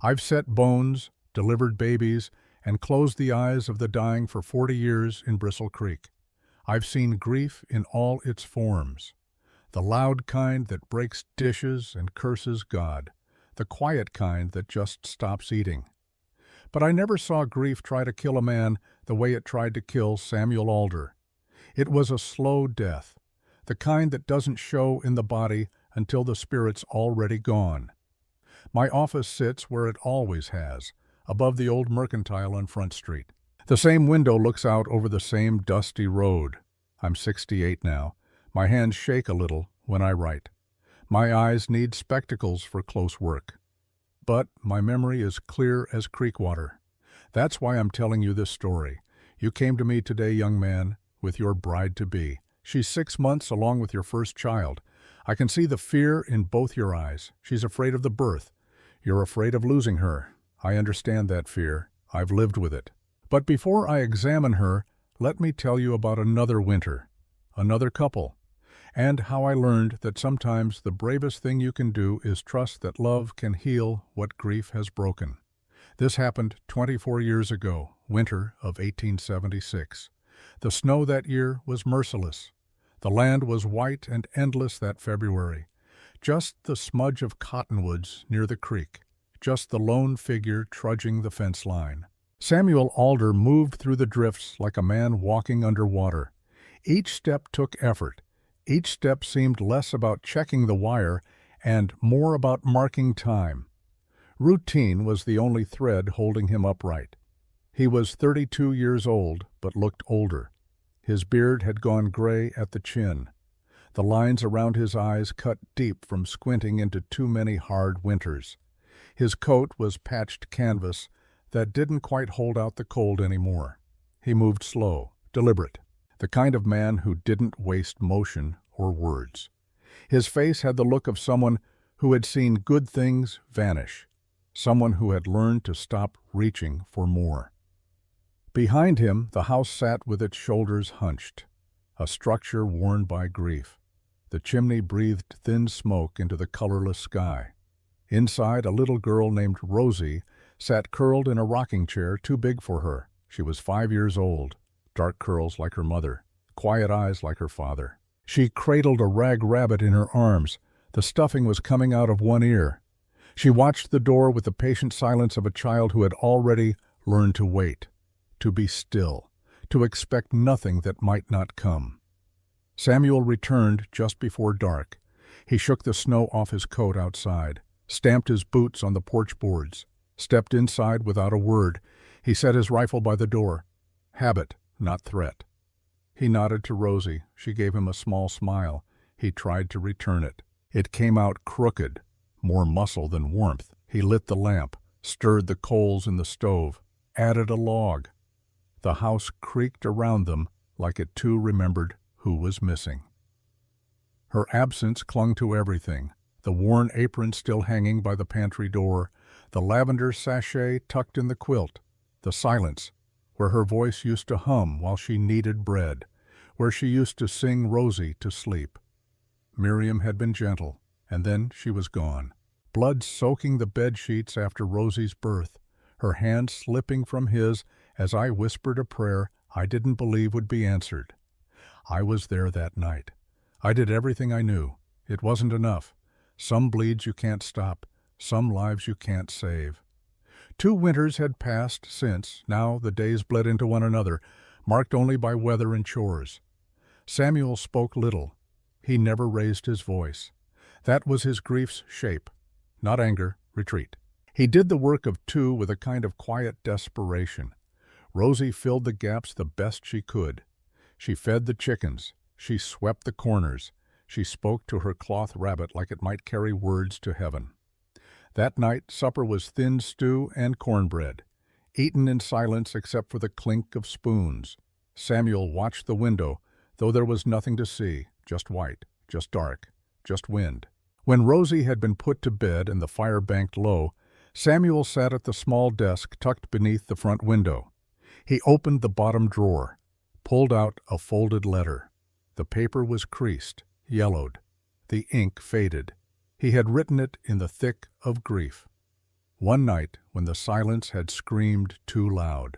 I've set bones, delivered babies, and closed the eyes of the dying for 40 years in Bristle Creek. I've seen grief in all its forms. The loud kind that breaks dishes and curses God. The quiet kind that just stops eating. But I never saw grief try to kill a man the way it tried to kill Samuel Alder. It was a slow death, the kind that doesn't show in the body until the spirit's already gone. My office sits where it always has, above the old mercantile on Front Street. The same window looks out over the same dusty road. I'm 68 now. My hands shake a little when I write. My eyes need spectacles for close work. But my memory is clear as creek water. That's why I'm telling you this story. You came to me today, young man, with your bride-to-be. She's 6 months along with your first child. I can see the fear in both your eyes. She's afraid of the birth. You're afraid of losing her. I understand that fear. I've lived with it. But before I examine her, let me tell you about another winter, another couple, and how I learned that sometimes the bravest thing you can do is trust that love can heal what grief has broken. This happened 24 years ago, winter of 1876. The snow that year was merciless. The land was white and endless that February. Just the smudge of cottonwoods near the creek. Just the lone figure trudging the fence line. Samuel Alder moved through the drifts like a man walking underwater. Each step took effort. Each step seemed less about checking the wire and more about marking time. Routine was the only thread holding him upright. He was 32 years old, but looked older. His beard had gone gray at the chin. The lines around his eyes cut deep from squinting into too many hard winters. His coat was patched canvas that didn't quite hold out the cold anymore. He moved slow, deliberate, the kind of man who didn't waste motion or words. His face had the look of someone who had seen good things vanish, someone who had learned to stop reaching for more. Behind him, the house sat with its shoulders hunched, a structure worn by grief. The chimney breathed thin smoke into the colorless sky. Inside, a little girl named Rosie sat curled in a rocking chair too big for her. She was 5 years old, dark curls like her mother, quiet eyes like her father. She cradled a rag rabbit in her arms. The stuffing was coming out of one ear. She watched the door with the patient silence of a child who had already learned to wait, to be still, to expect nothing that might not come. Samuel returned just before dark. He shook the snow off his coat outside, stamped his boots on the porch boards, stepped inside without a word. He set his rifle by the door. Habit, not threat. He nodded to Rosie. She gave him a small smile. He tried to return it. It came out crooked, more muscle than warmth. He lit the lamp, stirred the coals in the stove, added a log. The house creaked around them like it too remembered who was missing. Her absence clung to everything. The worn apron still hanging by the pantry door, the lavender sachet tucked in the quilt, the silence, where her voice used to hum while she kneaded bread, where she used to sing Rosie to sleep. Miriam had been gentle, and then she was gone. Blood soaking the bed sheets after Rosie's birth, her hand slipping from his as I whispered a prayer I didn't believe would be answered. I was there that night. I did everything I knew. It wasn't enough. Some bleeds you can't stop, some lives you can't save. 2 winters had passed since. Now the days bled into one another, marked only by weather and chores. Samuel spoke little. He never raised his voice. That was his grief's shape. Not anger, retreat. He did the work of 2 with a kind of quiet desperation. Rosie filled the gaps the best she could. She fed the chickens. She swept the corners. She spoke to her cloth rabbit like it might carry words to heaven. That night, supper was thin stew and cornbread, eaten in silence except for the clink of spoons. Samuel watched the window, though there was nothing to see, just white, just dark, just wind. When Rosie had been put to bed and the fire banked low, Samuel sat at the small desk tucked beneath the front window. He opened the bottom drawer, pulled out a folded letter. The paper was creased, yellowed. The ink faded. He had written it in the thick of grief. one night when the silence had screamed too loud.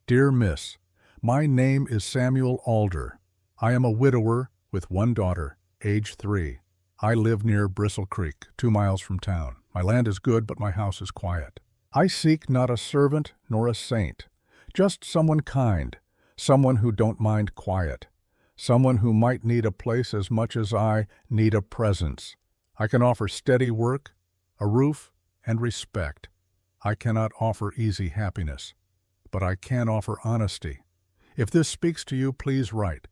Dear Miss, my name is Samuel Alder. I am a widower with one daughter, age 3. I live near Bristle Creek, 2 miles from town. My land is good, but my house is quiet. I seek not a servant nor a saint, just someone kind, someone who don't mind quiet, someone who might need a place as much as I need a presence. I can offer steady work, a roof, and respect. I cannot offer easy happiness, but I can offer honesty. If this speaks to you, please write.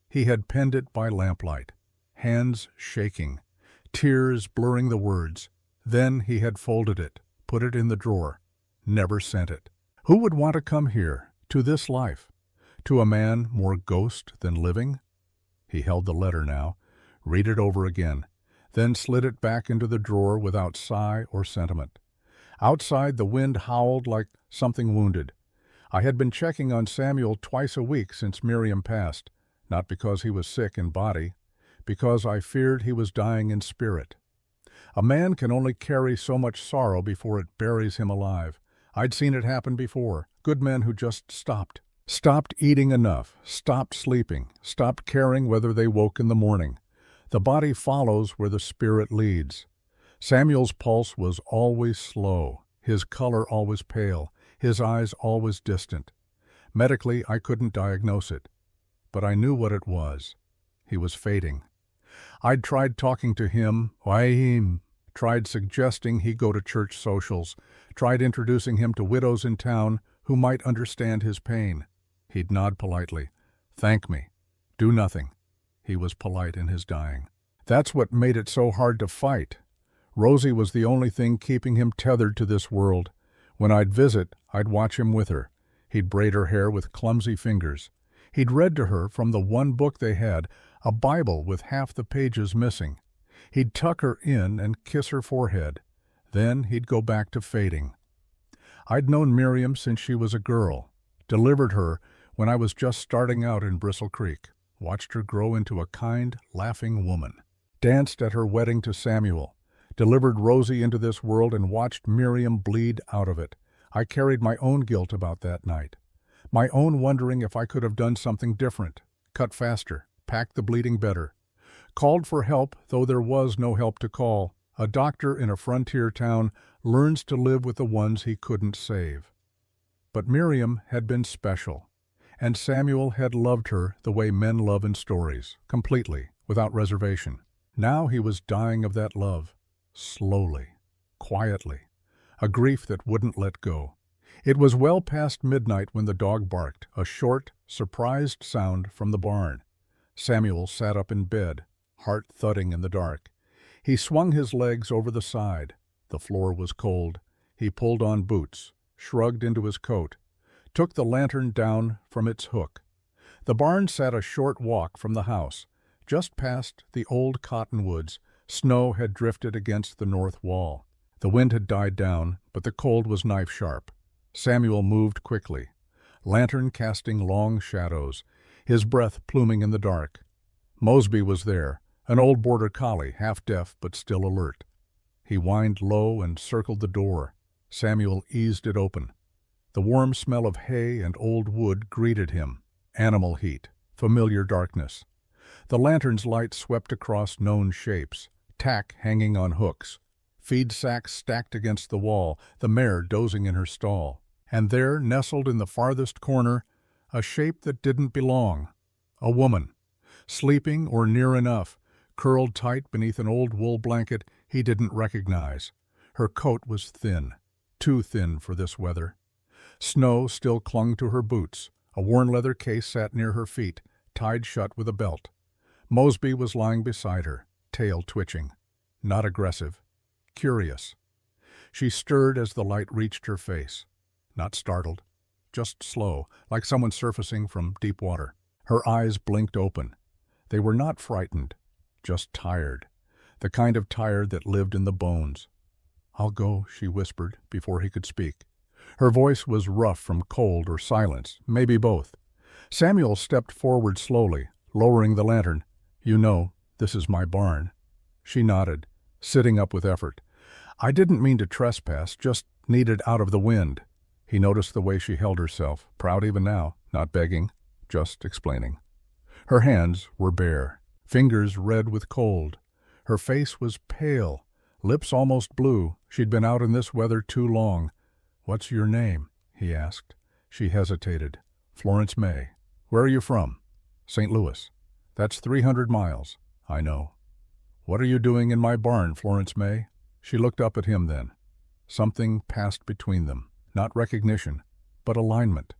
He had penned it by lamplight, hands shaking, tears blurring the words. Then he had folded it, put it in the drawer, never sent it. Who would want to come here, to this life, to a man more ghost than living? He held the letter now, read it over again, then slid it back into the drawer without sigh or sentiment. Outside, the wind howled like something wounded. I had been checking on Samuel twice a week since Miriam passed, not because he was sick in body, because I feared he was dying in spirit. A man can only carry so much sorrow before it buries him alive. I'd seen it happen before. Good men who just stopped eating enough, stopped sleeping, stopped caring whether they woke in the morning. The body follows where the spirit leads. Samuel's pulse was always slow, his color always pale, his eyes always distant. Medically, I couldn't diagnose it, but I knew what it was. He was fading. I'd tried talking to him, tried suggesting he go to church socials, tried introducing him to widows in town who might understand his pain. He'd nod politely, thank me, do nothing. He was polite in his dying. That's what made it so hard to fight. Rosie was the only thing keeping him tethered to this world. When I'd visit, I'd watch him with her. He'd braid her hair with clumsy fingers. He'd read to her from the one book they had, a Bible with half the pages missing. He'd tuck her in and kiss her forehead. Then he'd go back to fading. I'd known Miriam since she was a girl, delivered her when I was just starting out in Bristle Creek, watched her grow into a kind, laughing woman, danced at her wedding to Samuel, delivered Rosie into this world and watched Miriam bleed out of it. I carried my own guilt about that night, my own wondering if I could have done something different, cut faster, packed the bleeding better, called for help though there was no help to call. A doctor in a frontier town learns to live with the ones he couldn't save. But Miriam had been special, and Samuel had loved her the way men love in stories, completely, without reservation. Now he was dying of that love, slowly, quietly, a grief that wouldn't let go. It was well past midnight when the dog barked, a short, surprised sound from the barn. Samuel sat up in bed, heart thudding in the dark. He swung his legs over the side. The floor was cold. He pulled on boots, shrugged into his coat, took the lantern down from its hook. The barn sat a short walk from the house. Just past the old cottonwoods, snow had drifted against the north wall. The wind had died down, but the cold was knife-sharp. Samuel moved quickly, lantern casting long shadows, his breath pluming in the dark. Mosby was there, an old border collie, half-deaf but still alert. He whined low and circled the door. Samuel eased it open. The warm smell of hay and old wood greeted him. Animal heat, familiar darkness. The lantern's light swept across known shapes, tack hanging on hooks, feed sacks stacked against the wall, the mare dozing in her stall. And there, nestled in the farthest corner, a shape that didn't belong. A woman, sleeping or near enough, curled tight beneath an old wool blanket he didn't recognize. Her coat was thin, too thin for this weather. Snow still clung to her boots. A worn leather case sat near her feet, tied shut with a belt. Mosby was lying beside her, tail twitching. Not aggressive, curious. She stirred as the light reached her face. Not startled, just slow, like someone surfacing from deep water. Her eyes blinked open. They were not frightened, just tired, the kind of tired that lived in the bones. "I'll go," she whispered before he could speak. Her voice was rough from cold or silence, maybe both. Samuel stepped forward slowly, lowering the lantern. "You know, this is my barn." She nodded, sitting up with effort. I didn't mean to trespass, just needed out of the wind. He noticed the way she held herself, proud even now, not begging, just explaining. Her hands were bare, fingers red with cold. Her face was pale, lips almost blue. She'd been out in this weather too long. "What's your name?" he asked. She hesitated. "Florence May." "Where are you from?" "St. Louis." "That's 300 miles." "I know." "What are you doing in my barn, Florence May?" She looked up at him then. Something passed between them. Not recognition, but alignment.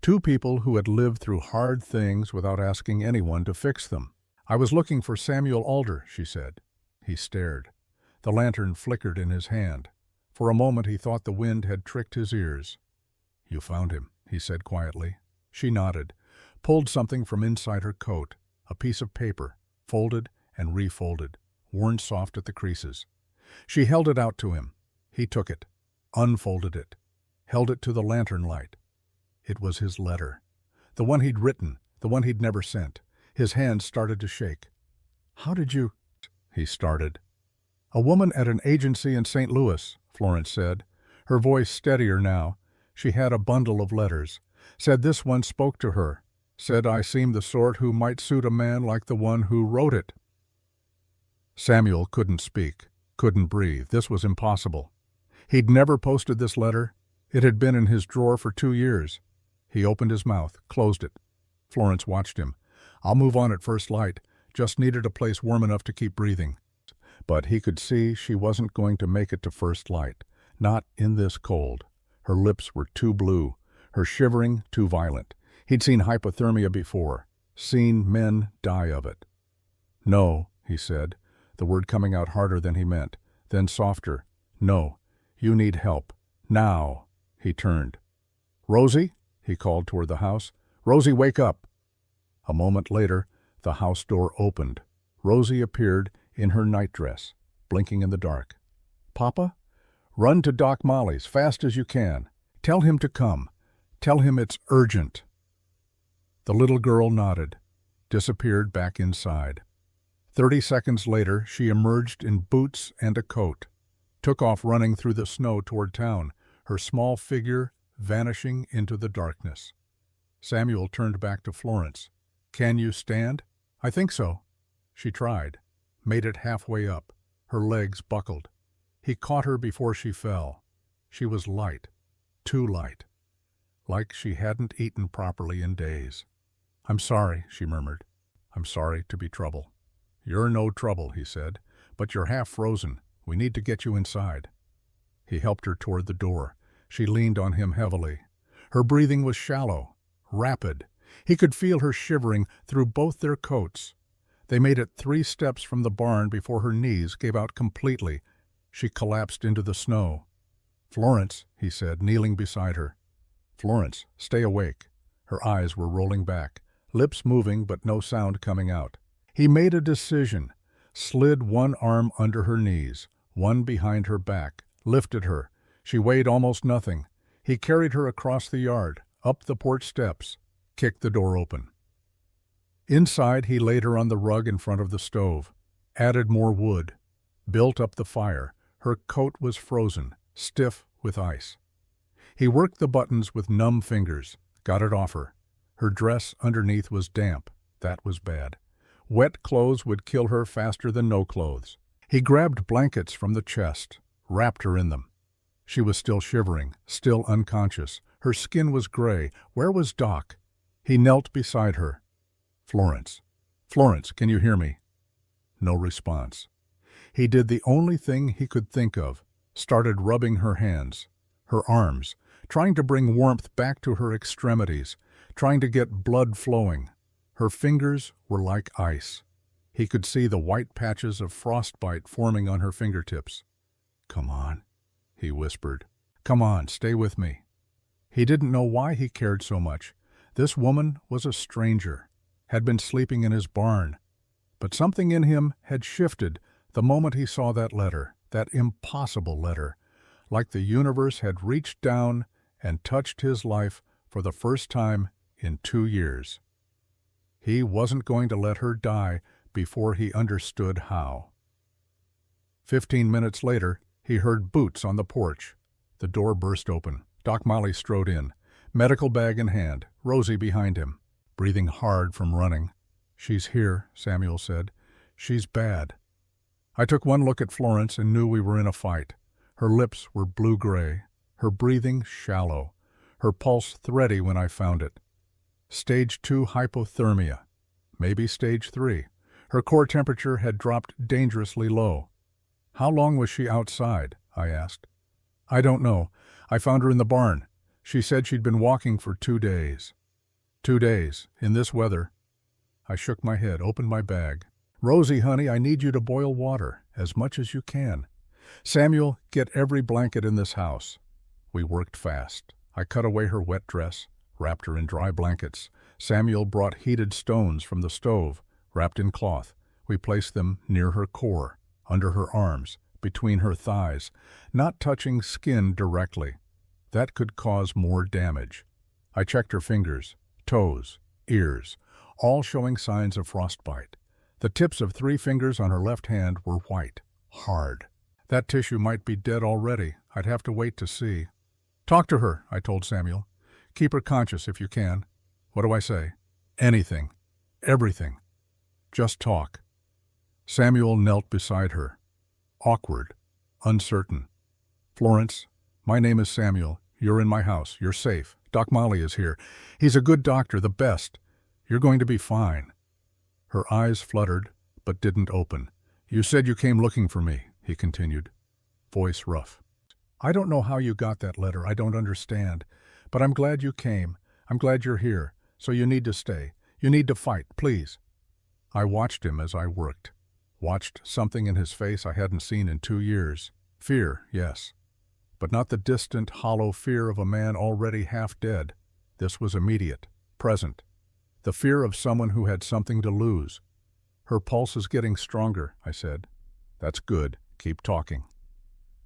Two people who had lived through hard things without asking anyone to fix them. "I was looking for Samuel Alder," she said. He stared. The lantern flickered in his hand. For a moment he thought the wind had tricked his ears. "You found him," he said quietly. She nodded, pulled something from inside her coat, a piece of paper, folded and refolded, worn soft at the creases. She held it out to him. He took it, unfolded it, held it to the lantern light. It was his letter. The one he'd written, the one he'd never sent. His hands started to shake. "How did you—" he started. "A woman at an agency in St. Louis," Florence said, her voice steadier now. She had a bundle of letters. "Said this one spoke to her. Said I seemed the sort who might suit a man like the one who wrote it." Samuel couldn't speak, couldn't breathe. This was impossible. He'd never posted this letter. It had been in his drawer for 2 years. He opened his mouth, closed it. Florence watched him. "I'll move on at first light. Just needed a place warm enough to keep breathing." But he could see she wasn't going to make it to first light. Not in this cold. Her lips were too blue, her shivering too violent. He'd seen hypothermia before, seen men die of it. "No," he said, the word coming out harder than he meant, then softer. "No, you need help. Now." He turned. "Rosie?" he called toward the house. "Rosie, wake up." A moment later, the house door opened. Rosie appeared in her nightdress, blinking in the dark. "Papa? Run to Doc Molly's, fast as you can. Tell him to come. Tell him it's urgent." The little girl nodded, disappeared back inside. 30 seconds later, she emerged in boots and a coat, took off running through the snow toward town, her small figure vanishing into the darkness. Samuel turned back to Florence. "Can you stand?" "I think so." She tried, made it halfway up. Her legs buckled. He caught her before she fell. She was light, too light, like she hadn't eaten properly in days. "I'm sorry," she murmured. "I'm sorry to be trouble." "You're no trouble," he said, "but you're half frozen. We need to get you inside." He helped her toward the door. She leaned on him heavily. Her breathing was shallow, rapid. He could feel her shivering through both their coats. They made it 3 steps from the barn before her knees gave out completely. She collapsed into the snow. "Florence," he said, kneeling beside her. "Florence, stay awake." Her eyes were rolling back, lips moving but no sound coming out. He made a decision, slid one arm under her knees, one behind her back, lifted her. She weighed almost nothing. He carried her across the yard, up the porch steps, kicked the door open. Inside, he laid her on the rug in front of the stove, added more wood, built up the fire. Her coat was frozen, stiff with ice. He worked the buttons with numb fingers, got it off her. Her dress underneath was damp. That was bad. Wet clothes would kill her faster than no clothes. He grabbed blankets from the chest, wrapped her in them. She was still shivering, still unconscious. Her skin was gray. Where was Doc? He knelt beside her. "Florence. Florence, can you hear me?" No response. He did the only thing he could think of, started rubbing her hands, her arms, trying to bring warmth back to her extremities, trying to get blood flowing. Her fingers were like ice. He could see the white patches of frostbite forming on her fingertips. "Come on," he whispered. "Come on, stay with me." He didn't know why he cared so much. This woman was a stranger, had been sleeping in his barn. But something in him had shifted the moment he saw that letter, that impossible letter, like the universe had reached down and touched his life for the first time in 2 years. He wasn't going to let her die before he understood how. 15 minutes later, He heard boots on the porch. The door burst open. Doc Molly strode in, medical bag in hand, Rosie behind him, breathing hard from running. "She's here," Samuel said. "She's bad." I took one look at Florence and knew we were in a fight. Her lips were blue-gray, her breathing shallow, her pulse thready when I found it. Stage 2 hypothermia, maybe stage 3. Her core temperature had dropped dangerously low. "How long was she outside?" I asked. "I don't know. I found her in the barn. She said she'd been walking for 2 days. 2 days, in this weather." I shook my head, opened my bag. "Rosie, honey, I need you to boil water, as much as you can. Samuel, get every blanket in this house." We worked fast. I cut away her wet dress, wrapped her in dry blankets. Samuel brought heated stones from the stove, wrapped in cloth. We placed them near her core, under her arms, between her thighs, not touching skin directly. That could cause more damage. I checked her fingers, toes, ears, all showing signs of frostbite. The tips of 3 fingers on her left hand were white, hard. That tissue might be dead already. I'd have to wait to see. "Talk to her," I told Samuel. "Keep her conscious if you can." "What do I say?" "Anything. Everything. Just talk." Samuel knelt beside her. Awkward, uncertain. "Florence, my name is Samuel. You're in my house. You're safe. Doc Molly is here. He's a good doctor, the best. You're going to be fine." Her eyes fluttered, but didn't open. "You said you came looking for me," he continued, voice rough. "I don't know how you got that letter. I don't understand. But I'm glad you came. I'm glad you're here. So you need to stay. You need to fight, please." I watched him as I worked. Watched something in his face I hadn't seen in 2 years. Fear, yes. But not the distant, hollow fear of a man already half dead. This was immediate, present. The fear of someone who had something to lose. "Her pulse is getting stronger," I said. "That's good. Keep talking."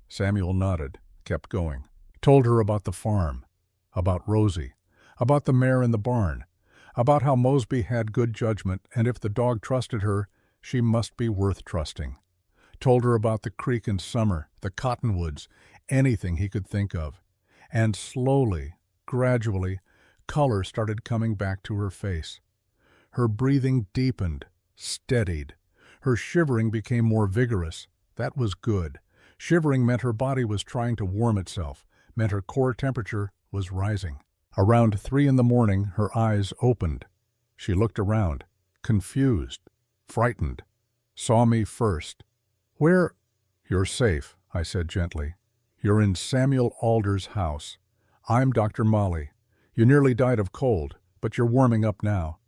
Samuel nodded, kept going. Told her about the farm, about Rosie, about the mare in the barn, about how Mosby had good judgment, and if the dog trusted her, she must be worth trusting. Told her about the creek in summer, the cottonwoods, anything he could think of. And slowly, gradually, color started coming back to her face. Her breathing deepened, steadied. Her shivering became more vigorous. That was good. Shivering meant her body was trying to warm itself, meant her core temperature was rising. Around 3 in the morning, her eyes opened. She looked around, confused, frightened, saw me first. "Where?" "You're safe," I said gently. "You're in Samuel Alder's house. I'm Dr. Molly. You nearly died of cold, but you're warming up now."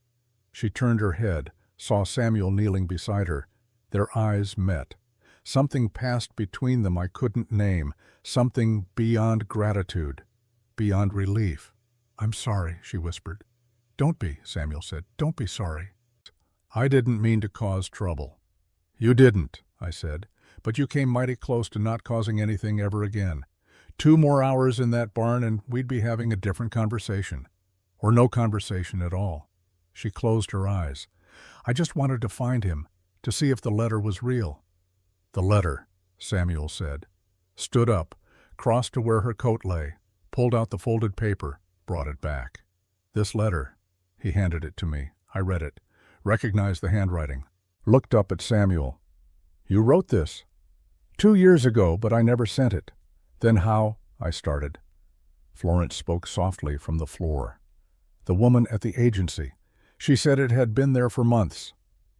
She turned her head, saw Samuel kneeling beside her. Their eyes met. Something passed between them I couldn't name, something beyond gratitude, beyond relief. "I'm sorry," she whispered. "Don't be," Samuel said. "Don't be sorry." "I didn't mean to cause trouble." "You didn't," I said, "but you came mighty close to not causing anything ever again. 2 more hours in that barn and we'd be having a different conversation. Or no conversation at all." She closed her eyes. "I just wanted to find him, to see if the letter was real." "The letter," Samuel said. Stood up, crossed to where her coat lay, pulled out the folded paper, brought it back. "This letter." He handed it to me. I read it, recognized the handwriting. Looked up at Samuel. "You wrote this." 2 years ago, but I never sent it." "Then how—" I started. Florence spoke softly from the floor. "The woman at the agency. She said it had been there for months,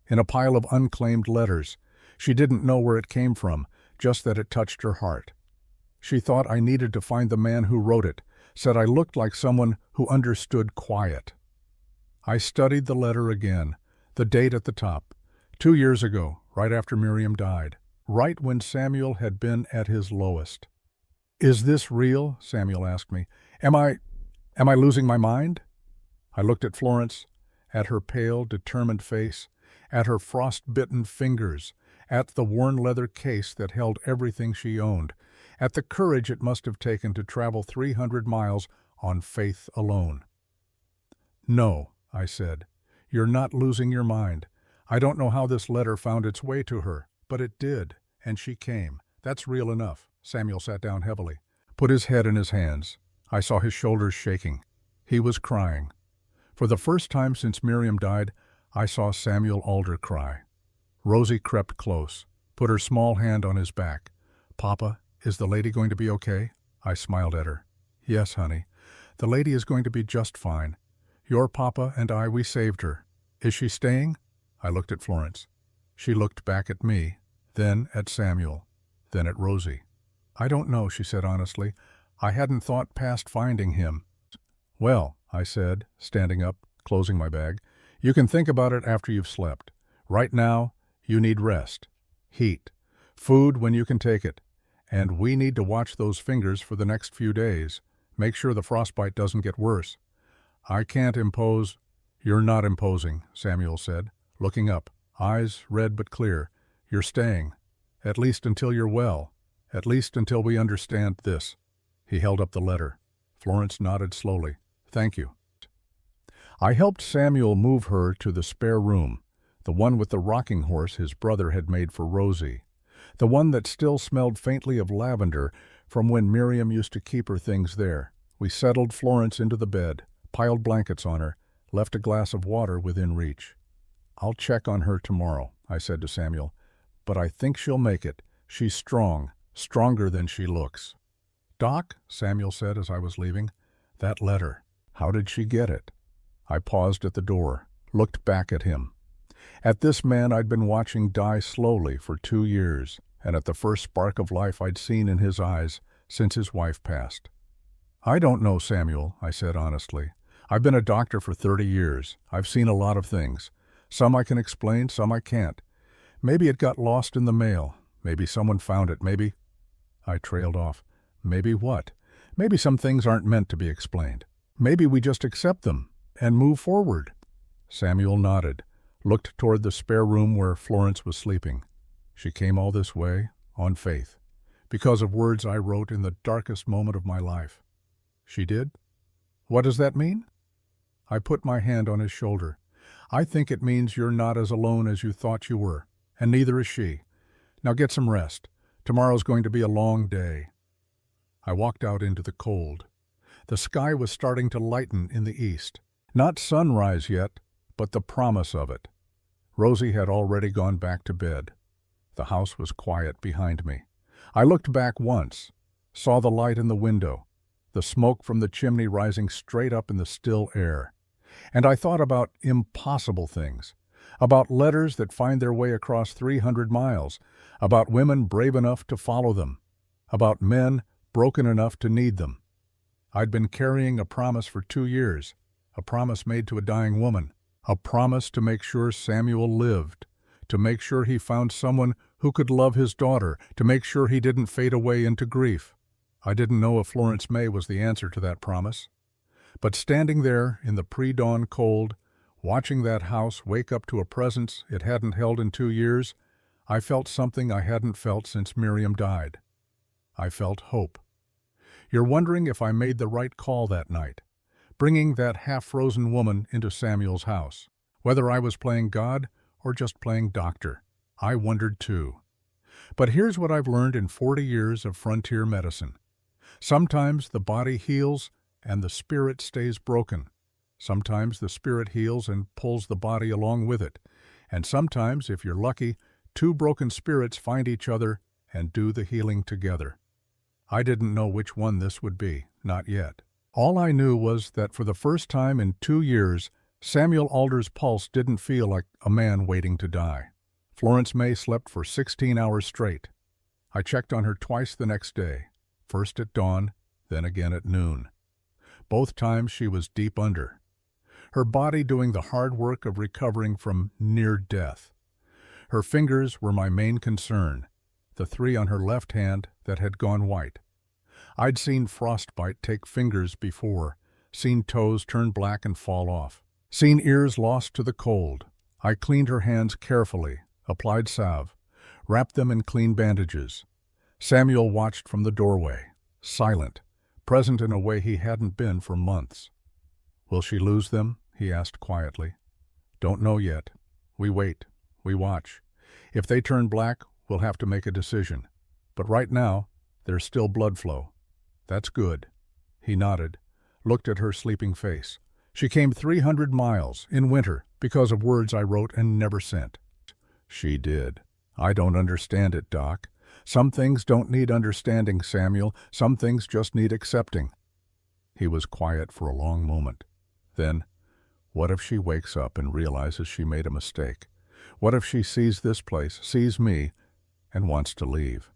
in a pile of unclaimed letters. She didn't know where it came from, just that it touched her heart. She thought I needed to find the man who wrote it, said I looked like someone who understood quiet." I studied the letter again, the date at the top. 2 years ago, right after Miriam died, right when Samuel had been at his lowest. "Is this real?" Samuel asked me. Am I losing my mind?" I looked at Florence, at her pale, determined face, at her frost-bitten fingers, at the worn leather case that held everything she owned, at the courage it must have taken to travel 300 miles on faith alone. "No," I said, "you're not losing your mind. I don't know how this letter found its way to her, but it did, and she came. That's real enough." Samuel sat down heavily, put his head in his hands. I saw his shoulders shaking. He was crying. For the first time since Miriam died, I saw Samuel Alder cry. Rosie crept close, put her small hand on his back. "Papa, is the lady going to be okay?" I smiled at her. "Yes, honey. The lady is going to be just fine. Your papa and I, we saved her. Is she staying?" I looked at Florence. She looked back at me, then at Samuel, then at Rosie. "I don't know," she said honestly. "I hadn't thought past finding him." "Well," I said, standing up, closing my bag, "you can think about it after you've slept. Right now, you need rest, heat, food when you can take it, and we need to watch those fingers for the next few days. Make sure the frostbite doesn't get worse. I can't impose—" "You're not imposing," Samuel said, looking up, eyes red but clear. "You're staying, at least until you're well, at least until we understand this." He held up the letter. Florence nodded slowly. "Thank you." I helped Samuel move her to the spare room, the one with the rocking horse his brother had made for Rosie, the one that still smelled faintly of lavender from when Miriam used to keep her things there. We settled Florence into the bed, piled blankets on her, left a glass of water within reach. "I'll check on her tomorrow," I said to Samuel, "but I think she'll make it. She's strong, stronger than she looks." "Doc," Samuel said as I was leaving, "that letter, how did she get it?" I paused at the door, looked back at him. At this man I'd been watching die slowly for 2 years, and at the first spark of life I'd seen in his eyes since his wife passed. "I don't know, Samuel," I said honestly. "I've been a doctor for 30 years. I've seen a lot of things. Some I can explain, some I can't. Maybe it got lost in the mail. Maybe someone found it. Maybe—" I trailed off. "Maybe what? Maybe some things aren't meant to be explained. Maybe we just accept them and move forward." Samuel nodded, looked toward the spare room where Florence was sleeping. "She came all this way, on faith, because of words I wrote in the darkest moment of my life." "She did? What does that mean?" I put my hand on his shoulder. "I think it means you're not as alone as you thought you were, and neither is she. Now get some rest. Tomorrow's going to be a long day." I walked out into the cold. The sky was starting to lighten in the east. Not sunrise yet, but the promise of it. Rosie had already gone back to bed. The house was quiet behind me. I looked back once, saw the light in the window, the smoke from the chimney rising straight up in the still air. And I thought about impossible things, about letters that find their way across 300 miles, about women brave enough to follow them, about men broken enough to need them. I'd been carrying a promise for 2 years, a promise made to a dying woman, a promise to make sure Samuel lived, to make sure he found someone who could love his daughter, to make sure he didn't fade away into grief. I didn't know if Florence May was the answer to that promise. But standing there in the pre-dawn cold, watching that house wake up to a presence it hadn't held in 2 years, I felt something I hadn't felt since Miriam died. I felt hope. You're wondering if I made the right call that night, bringing that half-frozen woman into Samuel's house. Whether I was playing God or just playing doctor, I wondered too. But here's what I've learned in 40 years of frontier medicine. Sometimes the body heals and the spirit stays broken. Sometimes the spirit heals and pulls the body along with it. And sometimes, if you're lucky, 2 broken spirits find each other and do the healing together. I didn't know which one this would be, not yet. All I knew was that for the first time in 2 years, Samuel Alder's pulse didn't feel like a man waiting to die. Florence May slept for 16 hours straight. I checked on her twice the next day, first at dawn, then again at noon. Both times she was deep under, her body doing the hard work of recovering from near death. Her fingers were my main concern, the 3 on her left hand that had gone white. I'd seen frostbite take fingers before, seen toes turn black and fall off, seen ears lost to the cold. I cleaned her hands carefully, applied salve, wrapped them in clean bandages. Samuel watched from the doorway, silent, present in a way he hadn't been for months. "Will she lose them?" he asked quietly. "Don't know yet. We wait. We watch. If they turn black, we'll have to make a decision. But right now, There's still blood flow. That's good. He nodded, looked at her sleeping face. She came 300 miles, in winter, because of words I wrote and never sent. She did. I don't understand it, Doc. Some things don't need understanding, Samuel. Some things just need accepting. He was quiet for a long moment. Then, what if she wakes up and realizes she made a mistake? What if she sees this place, sees me, and wants to leave?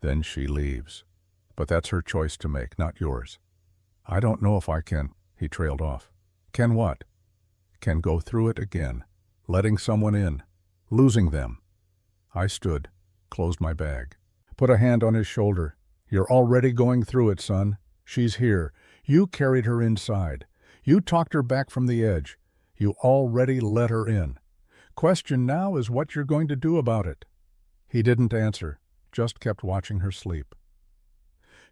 Then she leaves. But that's her choice to make, not yours. I don't know if I can, he trailed off. Can what? Can go through it again, letting someone in, losing them. I stood, closed my bag, put a hand on his shoulder. You're already going through it, son. She's here. You carried her inside. You talked her back from the edge. You already let her in. Question now is what you're going to do about it. He didn't answer, just kept watching her sleep.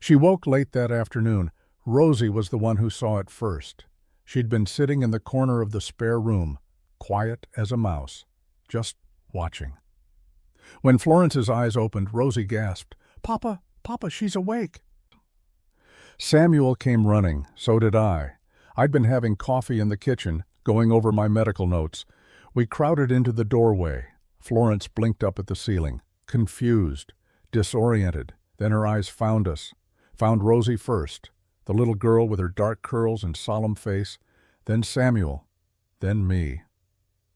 She woke late that afternoon. Rosie was the one who saw it first. She'd been sitting in the corner of the spare room, quiet as a mouse, just watching. When Florence's eyes opened, Rosie gasped, "Papa, Papa, she's awake." Samuel came running, so did I. I'd been having coffee in the kitchen, going over my medical notes. We crowded into the doorway. Florence blinked up at the ceiling, confused, disoriented. Then her eyes found us, found Rosie first, the little girl with her dark curls and solemn face, then Samuel, then me.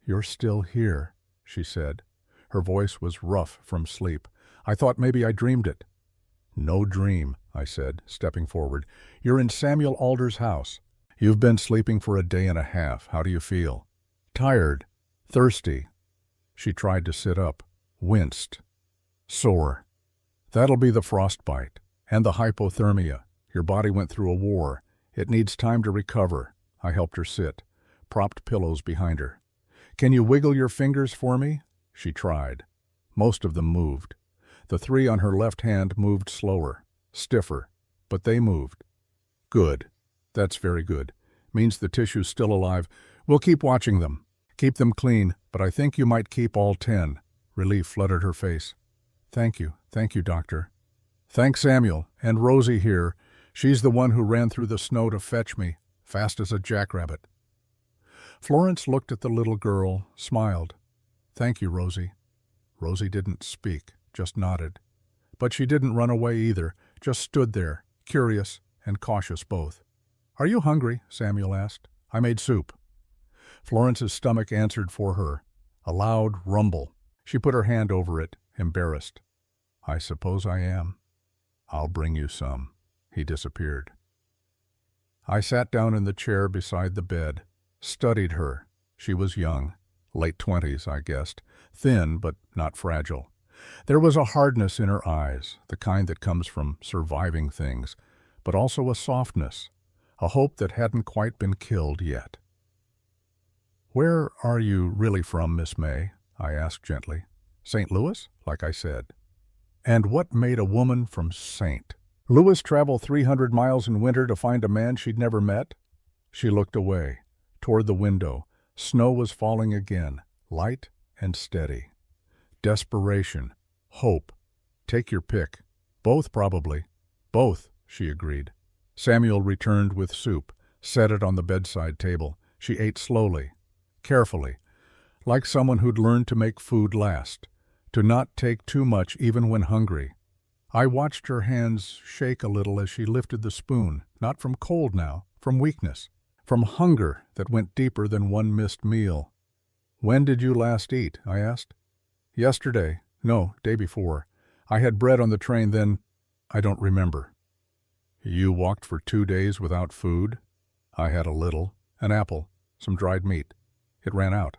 "You're still here," she said. Her voice was rough from sleep. I thought maybe I dreamed it. "No dream," I said, stepping forward. "You're in Samuel Alder's house. You've been sleeping for a day and a half. How do you feel?" "Tired. Thirsty." She tried to sit up, winced. "Sore. That'll be the frostbite and the hypothermia. Your body went through a war. It needs time to recover." I helped her sit, propped pillows behind her. "Can you wiggle your fingers for me?" She tried. Most of them moved. The 3 on her left hand moved slower, stiffer, but they moved. "Good. That's very good. Means the tissue's still alive. We'll keep watching them. Keep them clean, but I think you might keep all 10. Relief flooded her face. Thank you, doctor." "Thanks, Samuel, and Rosie here. She's the one who ran through the snow to fetch me, fast as a jackrabbit." Florence looked at the little girl, smiled. "Thank you, Rosie." Rosie didn't speak, just nodded. But she didn't run away either, just stood there, curious and cautious both. "Are you hungry?" Samuel asked. "I made soup." Florence's stomach answered for her, a loud rumble. She put her hand over it, embarrassed. "I suppose I am. I'll bring you some." He disappeared. I sat down in the chair beside the bed, studied her. She was young, late 20s, I guessed, thin but not fragile. There was a hardness in her eyes, the kind that comes from surviving things, but also a softness, a hope that hadn't quite been killed yet. "Where are you really from, Miss May?" I asked gently. "St. Louis, like I said." And what made a woman from St. Louis travel 300 miles in winter to find a man she'd never met? She looked away, toward the window. Snow was falling again, light and steady. Desperation, hope. Take your pick. Both, probably. "Both," she agreed. Samuel returned with soup, set it on the bedside table. She ate slowly, carefully, like someone who'd learned to make food last, to not take too much even when hungry. I watched her hands shake a little as she lifted the spoon, not from cold now, from weakness, from hunger that went deeper than one missed meal. "When did you last eat?" I asked. "Yesterday. No, day before. I had bread on the train then. I don't remember." "You walked for 2 days without food?" "I had a little. An apple, some dried meat. It ran out."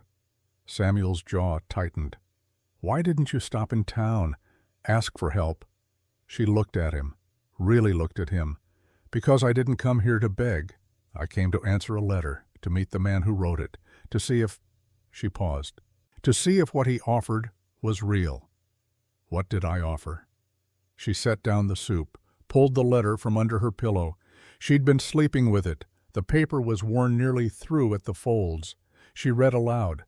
Samuel's jaw tightened. "Why didn't you stop in town? Ask for help?" She looked at him, really looked at him. "Because I didn't come here to beg. I came to answer a letter, to meet the man who wrote it, to see if—" She paused. "To see if what he offered was real." What did I offer? She set down the soup, pulled the letter from under her pillow. She'd been sleeping with it. The paper was worn nearly through at the folds. She read aloud.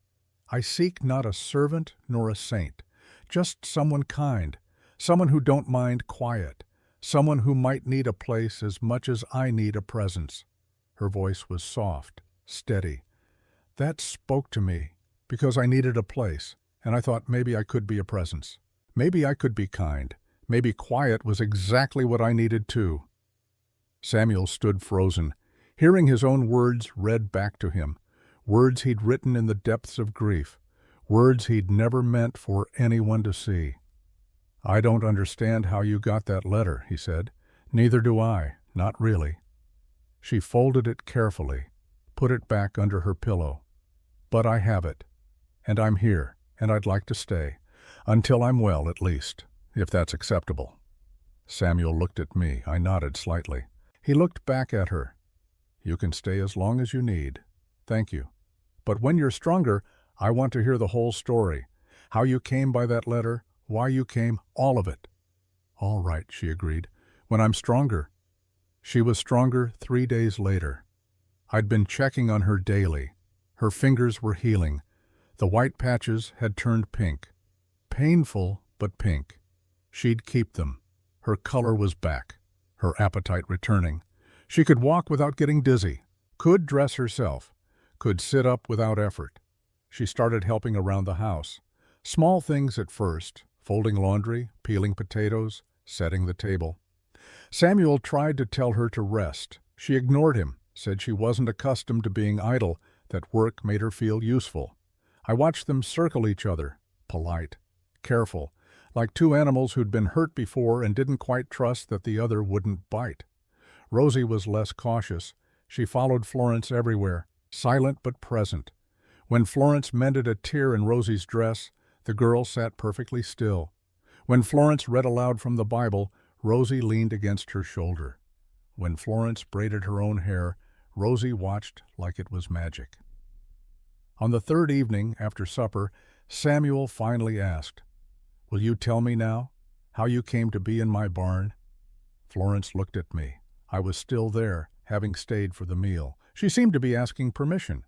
"I seek not a servant nor a saint, just someone kind, someone who don't mind quiet, Someone who might need a place as much as I need a presence. Her voice was soft, steady. That spoke to me, because I needed a place, and I thought maybe I could be a presence. Maybe I could be kind. Maybe quiet was exactly what I needed too. Samuel stood frozen, hearing his own words read back to him, words he'd written in the depths of grief, words he'd never meant for anyone to see. "I don't understand how you got that letter," he said. "Neither do I, not really." She folded it carefully, put it back under her pillow. "But I have it, and I'm here, and I'd like to stay, until I'm well at least, if that's acceptable." Samuel looked at me. I nodded slightly. He looked back at her. "You can stay as long as you need. Thank you. But when you're stronger, I want to hear the whole story. How you came by that letter, why you came, all of it." "All right," she agreed. "When I'm stronger." She was stronger 3 days later. I'd been checking on her daily. Her fingers were healing. The white patches had turned pink. Painful, but pink. She'd keep them. Her color was back. Her appetite returning. She could walk without getting dizzy. Could dress herself. Could sit up without effort. She started helping around the house. Small things at first. Folding laundry, peeling potatoes, setting the table. Samuel tried to tell her to rest. She ignored him, said she wasn't accustomed to being idle, that work made her feel useful. I watched them circle each other, polite, careful, like two animals who'd been hurt before and didn't quite trust that the other wouldn't bite. Rosie was less cautious. She followed Florence everywhere, silent but present. When Florence mended a tear in Rosie's dress, the girl sat perfectly still. When Florence read aloud from the Bible, Rosie leaned against her shoulder. When Florence braided her own hair, Rosie watched like it was magic. On the third evening, after supper, Samuel finally asked, "Will you tell me now, how you came to be in my barn?" Florence looked at me. I was still there, having stayed for the meal. She seemed to be asking permission.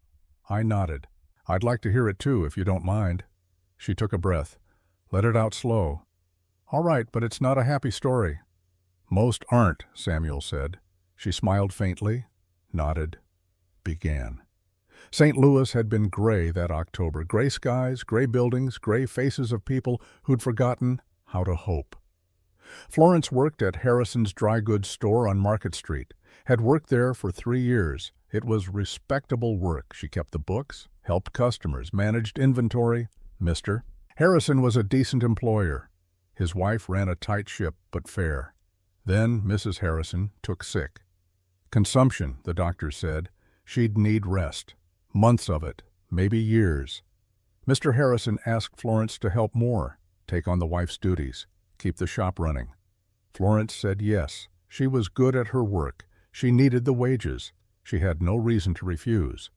I nodded. "I'd like to hear it too, if you don't mind." She took a breath. "Let it out slow." "All right, but it's not a happy story." "Most aren't," Samuel said. She smiled faintly, nodded, began. St. Louis had been gray that October. Gray skies, gray buildings, gray faces of people who'd forgotten how to hope. Florence worked at Harrison's dry goods store on Market Street, had worked there for 3 years. It was respectable work. She kept the books, helped customers, managed inventory. Mr. Harrison was a decent employer. His wife ran a tight ship, but fair. Then Mrs. Harrison took sick. Consumption, the doctor said. She'd need rest. Months of it, maybe years. Mr. Harrison asked Florence to help more, take on the wife's duties, keep the shop running. Florence said yes. She was good at her work. She needed the wages. She had no reason to refuse.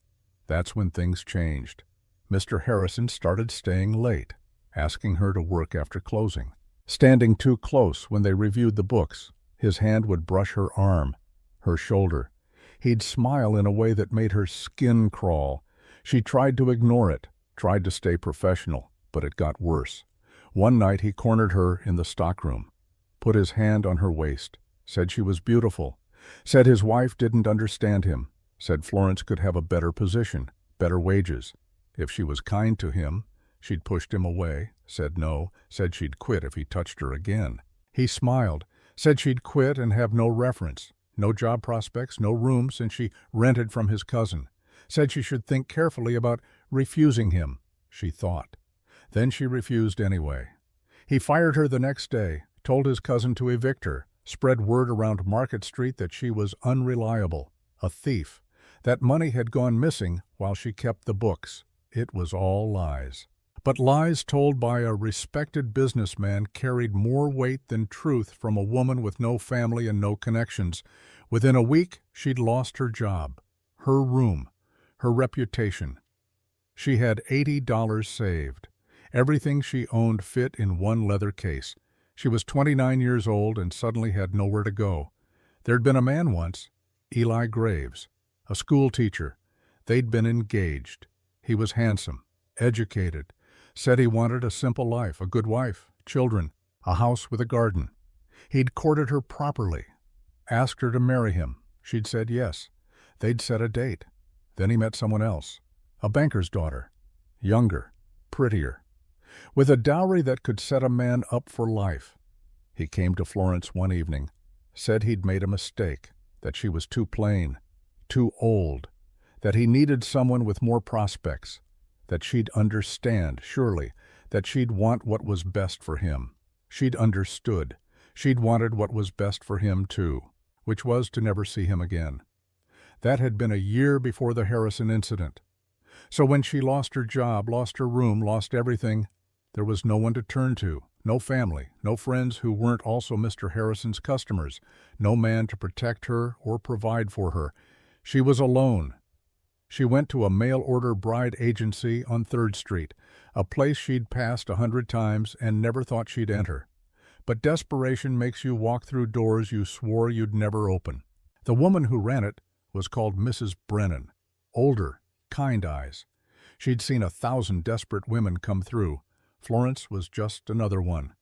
That's when things changed. Mr. Harrison started staying late, asking her to work after closing. Standing too close when they reviewed the books, his hand would brush her arm, her shoulder. He'd smile in a way that made her skin crawl. She tried to ignore it, tried to stay professional, but it got worse. One night he cornered her in the stockroom, put his hand on her waist, said she was beautiful, said his wife didn't understand him, said Florence could have a better position, better wages. If she was kind to him, she'd pushed him away, said no, said she'd quit if he touched her again. He smiled, said she'd quit and have no reference, no job prospects, no room since she rented from his cousin. Said she should think carefully about refusing him, she thought. Then she refused anyway. He fired her the next day, told his cousin to evict her, spread word around Market Street that she was unreliable, a thief, that money had gone missing while she kept the books. It was all lies. But lies told by a respected businessman carried more weight than truth from a woman with no family and no connections. Within a week, she'd lost her job, her room, her reputation. She had $80 saved. Everything she owned fit in one leather case. She was 29 years old and suddenly had nowhere to go. There'd been a man once, Eli Graves, a school teacher. They'd been engaged. He was handsome, educated, said he wanted a simple life, a good wife, children, a house with a garden. He'd courted her properly, asked her to marry him. She'd said yes. They'd set a date. Then he met someone else, a banker's daughter, younger, prettier, with a dowry that could set a man up for life. He came to Florence one evening, said he'd made a mistake, that she was too plain, too old, that he needed someone with more prospects, that she'd understand, surely, that she'd want what was best for him. She'd understood. She'd wanted what was best for him, too, which was to never see him again. That had been a year before the Harrison incident. So when she lost her job, lost her room, lost everything, there was no one to turn to, no family, no friends who weren't also Mr. Harrison's customers, no man to protect her or provide for her. She was alone. She went to a mail-order bride agency on 3rd Street, a place she'd passed 100 times and never thought she'd enter. But desperation makes you walk through doors you swore you'd never open. The woman who ran it was called Mrs. Brennan, older, kind eyes. She'd seen 1,000 desperate women come through. Florence was just another one.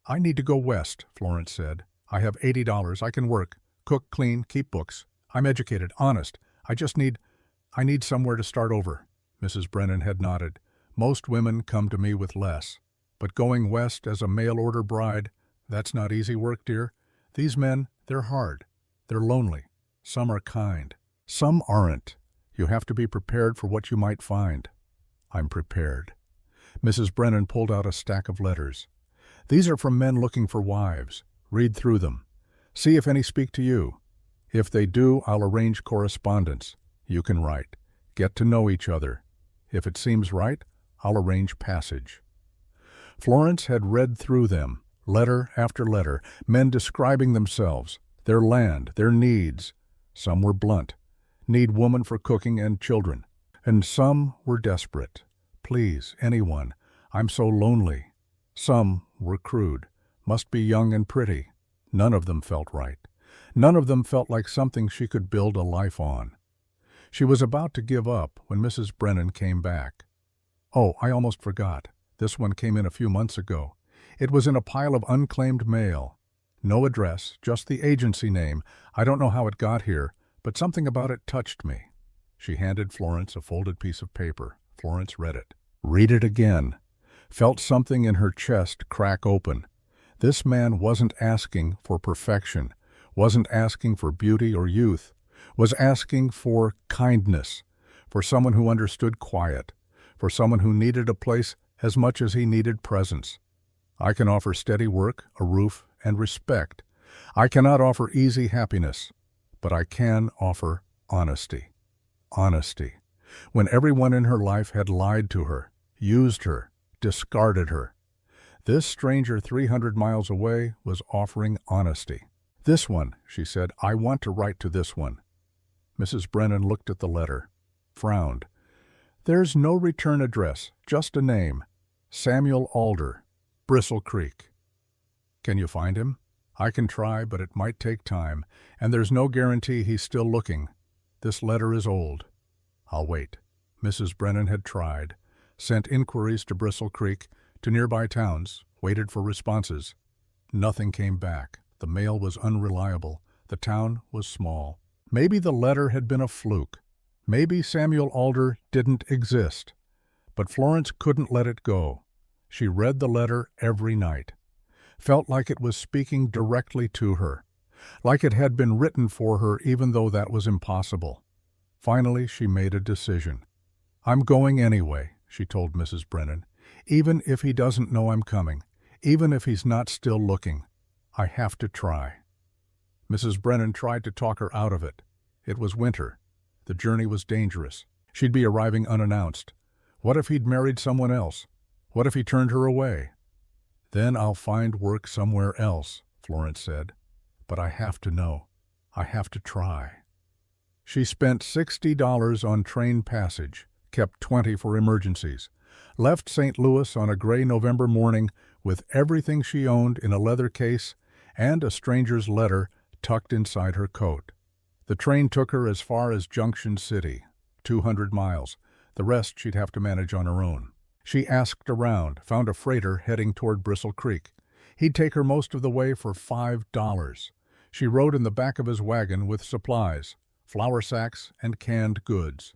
"I need to go west," Florence said. "I have $80. I can work, cook, clean, keep books. I'm educated, honest. I need somewhere to start over." Mrs. Brennan had nodded. "Most women come to me with less. But going west as a mail-order bride, that's not easy work, dear. These men, they're hard. They're lonely. Some are kind. Some aren't. You have to be prepared for what you might find." "I'm prepared." Mrs. Brennan pulled out a stack of letters. "These are from men looking for wives. Read through them. See if any speak to you. If they do, I'll arrange correspondence. You can write. Get to know each other. If it seems right, I'll arrange passage." Florence had read through them, letter after letter, men describing themselves, their land, their needs. Some were blunt. Need woman for cooking and children. And some were desperate. "Please, anyone. I'm so lonely." Some were crude. Must be young and pretty. None of them felt right. None of them felt like something she could build a life on. She was about to give up when Mrs. Brennan came back. "Oh, I almost forgot. This one came in a few months ago. It was in a pile of unclaimed mail. No address, just the agency name. I don't know how it got here, but something about it touched me." She handed Florence a folded piece of paper. Florence read it. Read it again. Felt something in her chest crack open. This man wasn't asking for perfection, wasn't asking for beauty or youth, was asking for kindness, for someone who understood quiet, for someone who needed a place as much as he needed presence. "I can offer steady work, a roof, and respect. I cannot offer easy happiness, but I can offer honesty." Honesty. When everyone in her life had lied to her, used her, discarded her. This stranger 300 miles away was offering honesty. "This one," she said, "I want to write to this one." Mrs. Brennan looked at the letter, frowned. "There's no return address, just a name. Samuel Alder, Bristle Creek." "Can you find him?" "I can try, but it might take time, and there's no guarantee he's still looking. This letter is old." "I'll wait." Mrs. Brennan had tried, sent inquiries to Bristle Creek, to nearby towns, waited for responses. Nothing came back. The mail was unreliable. The town was small. Maybe the letter had been a fluke. Maybe Samuel Alder didn't exist. But Florence couldn't let it go. She read the letter every night. Felt like it was speaking directly to her. Like it had been written for her even though that was impossible. Finally, she made a decision. "I'm going anyway," she told Mrs. Brennan. "Even if he doesn't know I'm coming. Even if he's not still looking. I have to try." Mrs. Brennan tried to talk her out of it. It was winter. The journey was dangerous. She'd be arriving unannounced. What if he'd married someone else? What if he turned her away? "Then I'll find work somewhere else," Florence said. "But I have to know. I have to try." She spent $60 on train passage, kept $20 for emergencies, left St. Louis on a gray November morning with everything she owned in a leather case and a stranger's letter tucked inside her coat. The train took her as far as Junction City, 200 miles. The rest she'd have to manage on her own. She asked around, found a freighter heading toward Bristle Creek. He'd take her most of the way for $5. She rode in the back of his wagon with supplies, flour sacks, and canned goods.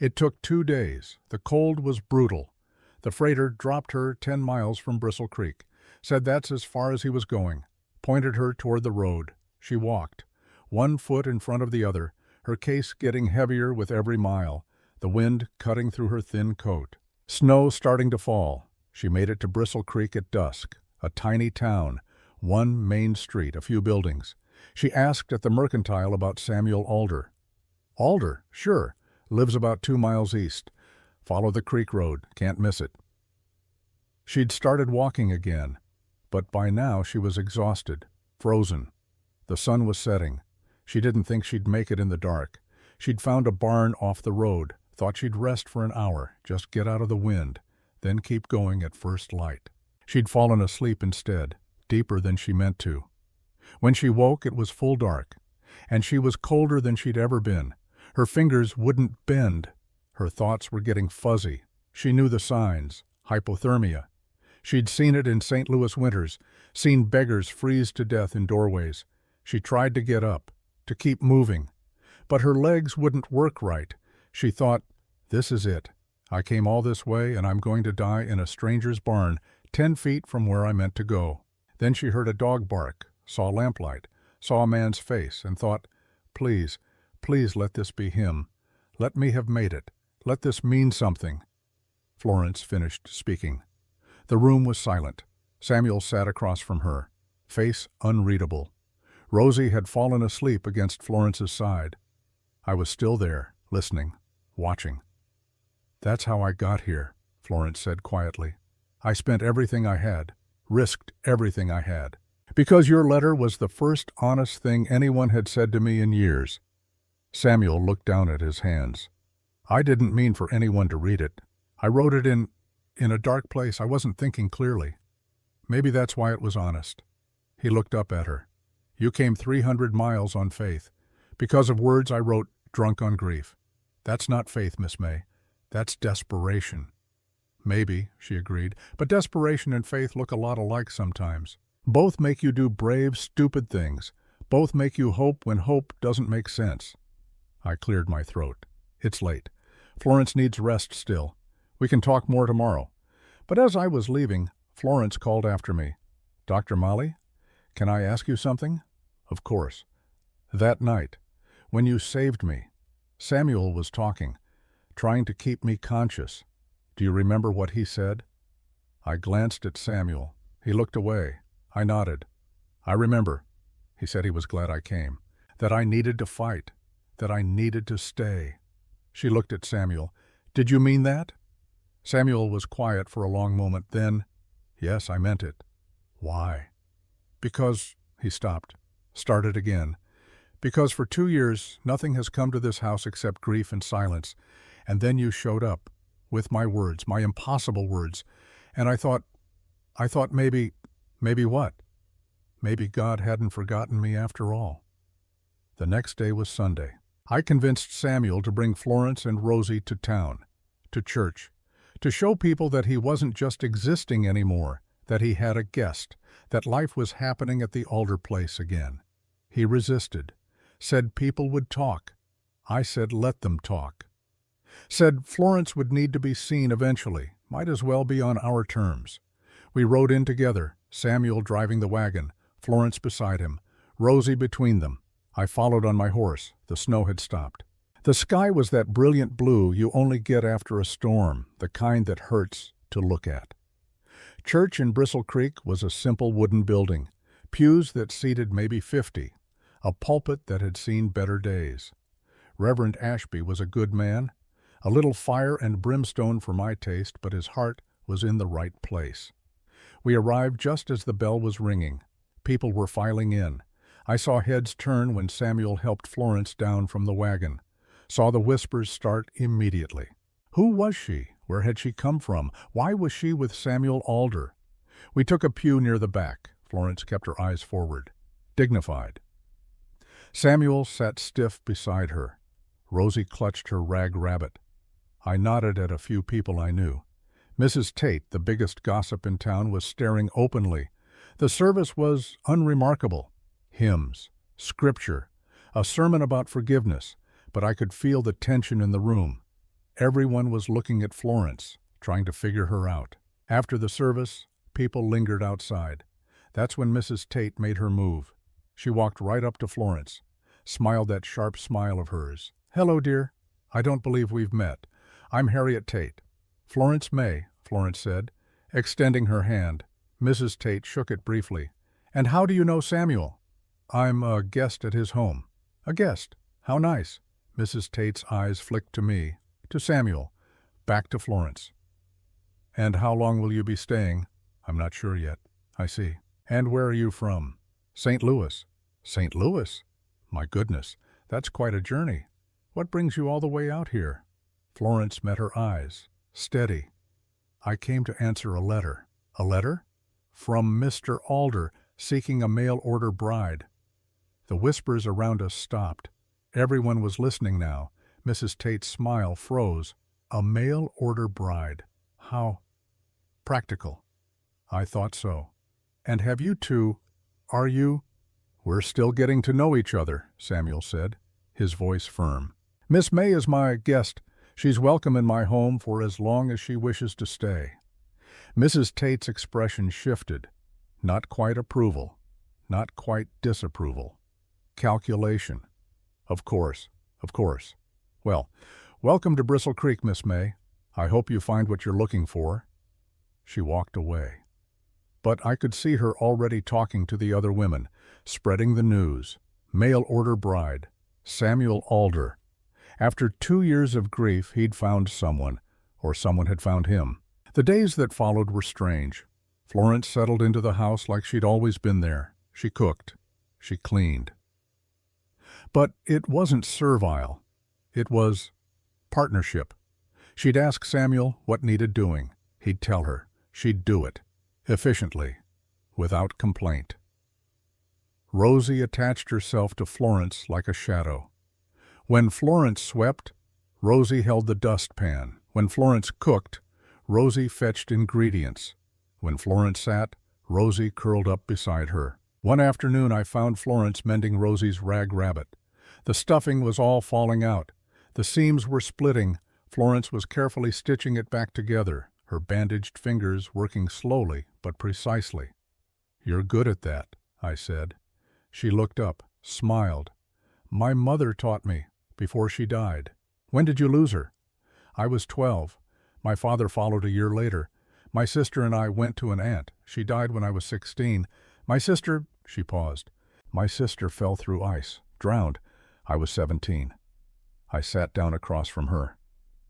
It took 2 days. The cold was brutal. The freighter dropped her 10 miles from Bristle Creek, said that's as far as he was going, pointed her toward the road. She walked, 1 foot in front of the other, her case getting heavier with every mile, the wind cutting through her thin coat. Snow starting to fall. She made it to Bristle Creek at dusk, a tiny town, 1 main street, a few buildings. She asked at the mercantile about Samuel Alder. Alder, sure, lives about 2 miles east. Follow the creek road, can't miss it. She'd started walking again, but by now she was exhausted, frozen. The sun was setting. She didn't think she'd make it in the dark. She'd found a barn off the road, thought she'd rest for an hour, just get out of the wind, then keep going at first light. She'd fallen asleep instead, deeper than she meant to. When she woke, it was full dark, and she was colder than she'd ever been. Her fingers wouldn't bend. Her thoughts were getting fuzzy. She knew the signs. Hypothermia. She'd seen it in St. Louis winters, seen beggars freeze to death in doorways. She tried to get up, to keep moving. But her legs wouldn't work right. She thought, this is it. I came all this way and I'm going to die in a stranger's barn, 10 feet from where I meant to go. Then she heard a dog bark, saw lamplight, saw a man's face, and thought, please, please let this be him. Let me have made it. Let this mean something. Florence finished speaking. The room was silent. Samuel sat across from her, face unreadable. Rosie had fallen asleep against Florence's side. I was still there, listening, watching. That's how I got here, Florence said quietly. I spent everything I had, risked everything I had. Because your letter was the first honest thing anyone had said to me in years. Samuel looked down at his hands. I didn't mean for anyone to read it. I wrote it in a dark place. I wasn't thinking clearly. Maybe that's why it was honest. He looked up at her. You came 300 miles on faith. Because of words I wrote drunk on grief. That's not faith, Miss May. That's desperation. Maybe, she agreed, but desperation and faith look a lot alike sometimes. Both make you do brave, stupid things. Both make you hope when hope doesn't make sense. I cleared my throat. It's late. Florence needs rest still. We can talk more tomorrow. But as I was leaving, Florence called after me. Dr. Molly, can I ask you something? Of course. That night, when you saved me, Samuel was talking, trying to keep me conscious. Do you remember what he said? I glanced at Samuel. He looked away. I nodded. I remember. He said he was glad I came, that I needed to fight, that I needed to stay. She looked at Samuel. Did you mean that? Samuel was quiet for a long moment. Then, yes, I meant it. Why? Because, he stopped, started again. Because for 2 years, nothing has come to this house except grief and silence. And then you showed up, with my words, my impossible words. And I thought maybe what? Maybe God hadn't forgotten me after all. The next day was Sunday. I convinced Samuel to bring Florence and Rosie to town, to church, to show people that he wasn't just existing anymore, that he had a guest, that life was happening at the Alder place again. He resisted, said people would talk. I said let them talk. Said Florence would need to be seen eventually, might as well be on our terms. We rode in together, Samuel driving the wagon, Florence beside him, Rosie between them. I followed on my horse. The snow had stopped. The sky was that brilliant blue you only get after a storm, the kind that hurts to look at. Church in Bristle Creek was a simple wooden building, pews that seated maybe 50, a pulpit that had seen better days. Reverend Ashby was a good man, a little fire and brimstone for my taste, but his heart was in the right place. We arrived just as the bell was ringing. People were filing in. I saw heads turn when Samuel helped Florence down from the wagon. Saw the whispers start immediately. Who was she? Where had she come from? Why was she with Samuel Alder? We took a pew near the back. Florence kept her eyes forward, dignified. Samuel sat stiff beside her. Rosie clutched her rag rabbit. I nodded at a few people I knew. Mrs. Tate, the biggest gossip in town, was staring openly. The service was unremarkable. Hymns, scripture, a sermon about forgiveness, but I could feel the tension in the room. Everyone was looking at Florence, trying to figure her out. After the service, people lingered outside. That's when Mrs. Tate made her move. She walked right up to Florence, smiled that sharp smile of hers. "Hello, dear. I don't believe we've met. I'm Harriet Tate." "Florence May," Florence said, extending her hand. Mrs. Tate shook it briefly. "And how do you know Samuel?" "I'm a guest at his home." "A guest? How nice." Mrs. Tate's eyes flicked to me, to Samuel, back to Florence. "And how long will you be staying?" "I'm not sure yet." "I see. And where are you from?" "St. Louis." "St. Louis? My goodness, that's quite a journey. What brings you all the way out here?" Florence met her eyes, steady. "I came to answer a letter." "A letter?" "From Mr. Alder, seeking a mail-order bride." The whispers around us stopped. Everyone was listening now. Mrs. Tate's smile froze. A mail-order bride. How practical. I thought so. "And have you two, are you—" "We're still getting to know each other," Samuel said, his voice firm. "Miss May is my guest. She's welcome in my home for as long as she wishes to stay." Mrs. Tate's expression shifted. Not quite approval, not quite disapproval. Calculation. Of course, of course. "Well, welcome to Bristle Creek, Miss May. I hope you find what you're looking for." She walked away. But I could see her already talking to the other women, spreading the news. Mail-order bride. Samuel Alder. After 2 years of grief, he'd found someone, or someone had found him. The days that followed were strange. Florence settled into the house like she'd always been there. She cooked. She cleaned. But it wasn't servile. It was partnership. She'd ask Samuel what needed doing. He'd tell her. She'd do it. Efficiently. Without complaint. Rosie attached herself to Florence like a shadow. When Florence swept, Rosie held the dustpan. When Florence cooked, Rosie fetched ingredients. When Florence sat, Rosie curled up beside her. One afternoon I found Florence mending Rosie's rag rabbit. The stuffing was all falling out. The seams were splitting. Florence was carefully stitching it back together, her bandaged fingers working slowly but precisely. "You're good at that," I said. She looked up, smiled. "My mother taught me, before she died." "When did you lose her?" "I was 12. My father followed a year later. My sister and I went to an aunt. She died when I was 16. My sister—" She paused. "My sister fell through ice, drowned. I was 17. I sat down across from her.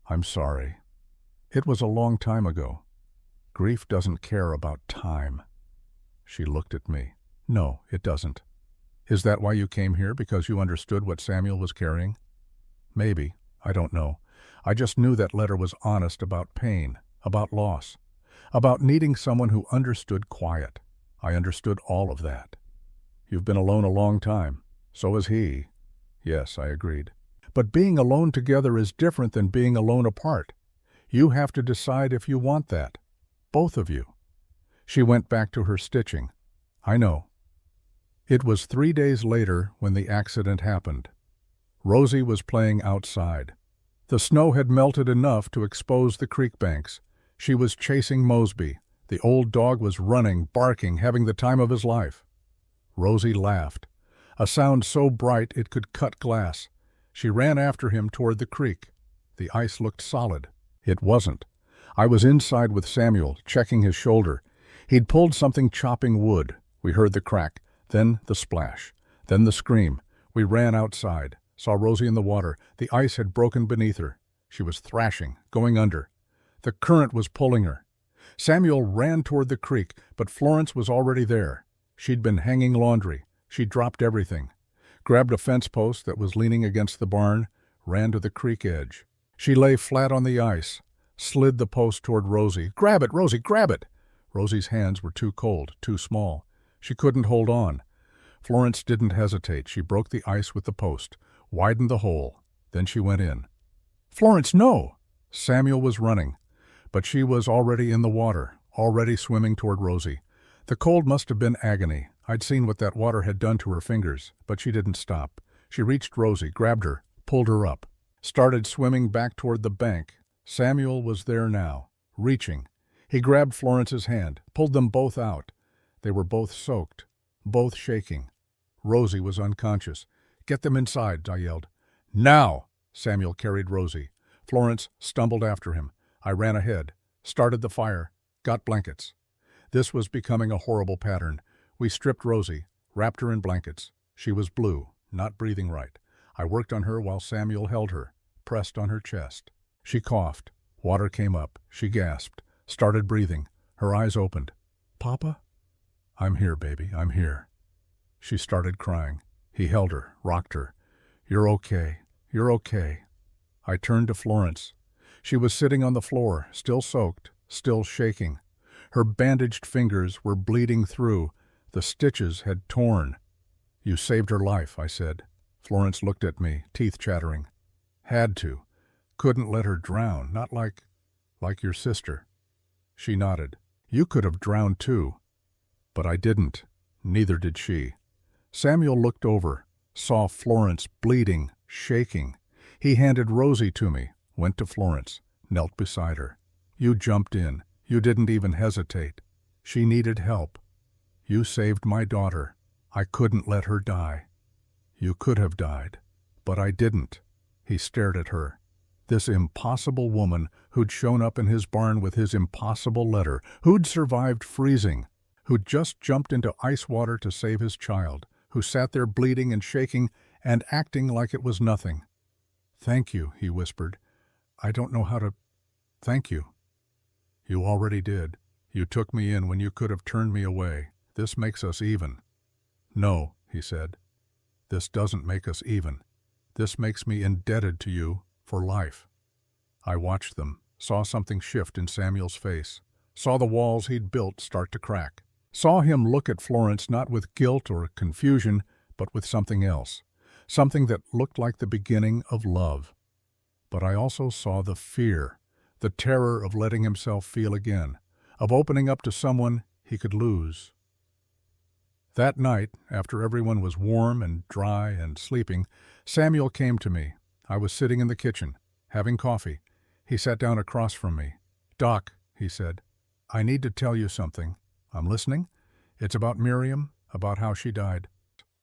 "I'm sorry. It was a long time ago. Grief doesn't care about time." She looked at me. "No, it doesn't." "Is that why you came here, because you understood what Samuel was carrying?" "Maybe. I don't know. I just knew that letter was honest about pain, about loss, about needing someone who understood quiet. I understood all of that." "You've been alone a long time. So has he." "Yes," I agreed. "But being alone together is different than being alone apart. You have to decide if you want that. Both of you." She went back to her stitching. "I know." It was 3 days later when the accident happened. Rosie was playing outside. The snow had melted enough to expose the creek banks. She was chasing Mosby. The old dog was running, barking, having the time of his life. Rosie laughed, a sound so bright it could cut glass. She ran after him toward the creek. The ice looked solid. It wasn't. I was inside with Samuel, checking his shoulder. He'd pulled something chopping wood. We heard the crack, then the splash, then the scream. We ran outside, saw Rosie in the water. The ice had broken beneath her. She was thrashing, going under. The current was pulling her. Samuel ran toward the creek, but Florence was already there. She'd been hanging laundry. She dropped everything, grabbed a fence post that was leaning against the barn, ran to the creek edge. She lay flat on the ice, slid the post toward Rosie. "Grab it, Rosie, grab it!" Rosie's hands were too cold, too small. She couldn't hold on. Florence didn't hesitate. She broke the ice with the post, widened the hole. Then she went in. "Florence, no!" Samuel was running, but she was already in the water, already swimming toward Rosie. The cold must have been agony. I'd seen what that water had done to her fingers, but she didn't stop. She reached Rosie, grabbed her, pulled her up, started swimming back toward the bank. Samuel was there now, reaching. He grabbed Florence's hand, pulled them both out. They were both soaked, both shaking. Rosie was unconscious. "Get them inside," I yelled. "Now!" Samuel carried Rosie. Florence stumbled after him. I ran ahead, started the fire, got blankets. This was becoming a horrible pattern. We stripped Rosie, wrapped her in blankets. She was blue, not breathing right. I worked on her while Samuel held her, pressed on her chest. She coughed. Water came up. She gasped, started breathing. Her eyes opened. "Papa?" "I'm here, baby, I'm here." She started crying. He held her, rocked her. "You're okay. You're okay." I turned to Florence. She was sitting on the floor, still soaked, still shaking. Her bandaged fingers were bleeding through. The stitches had torn. "You saved her life," I said. Florence looked at me, teeth chattering. "Had to. Couldn't let her drown, not like your sister." She nodded. "You could have drowned too." But I didn't. Neither did she. Samuel looked over, saw Florence bleeding, shaking. He handed Rosie to me, went to Florence, knelt beside her. "You jumped in. You didn't even hesitate. She needed help. You saved my daughter. I couldn't let her die." "You could have died, but I didn't." He stared at her. This impossible woman who'd shown up in his barn with his impossible letter, who'd survived freezing, who'd just jumped into ice water to save his child, who sat there bleeding and shaking and acting like it was nothing. "Thank you," he whispered. "I don't know how to thank you." "You already did. You took me in when you could have turned me away. This makes us even." "No," he said. "This doesn't make us even. This makes me indebted to you for life." I watched them, saw something shift in Samuel's face, saw the walls he'd built start to crack, saw him look at Florence not with guilt or confusion, but with something else, something that looked like the beginning of love. But I also saw the fear, the terror of letting himself feel again, of opening up to someone he could lose. That night, after everyone was warm and dry and sleeping, Samuel came to me. I was sitting in the kitchen, having coffee. He sat down across from me. "Doc," he said, "I need to tell you something." "I'm listening." "It's about Miriam, about how she died."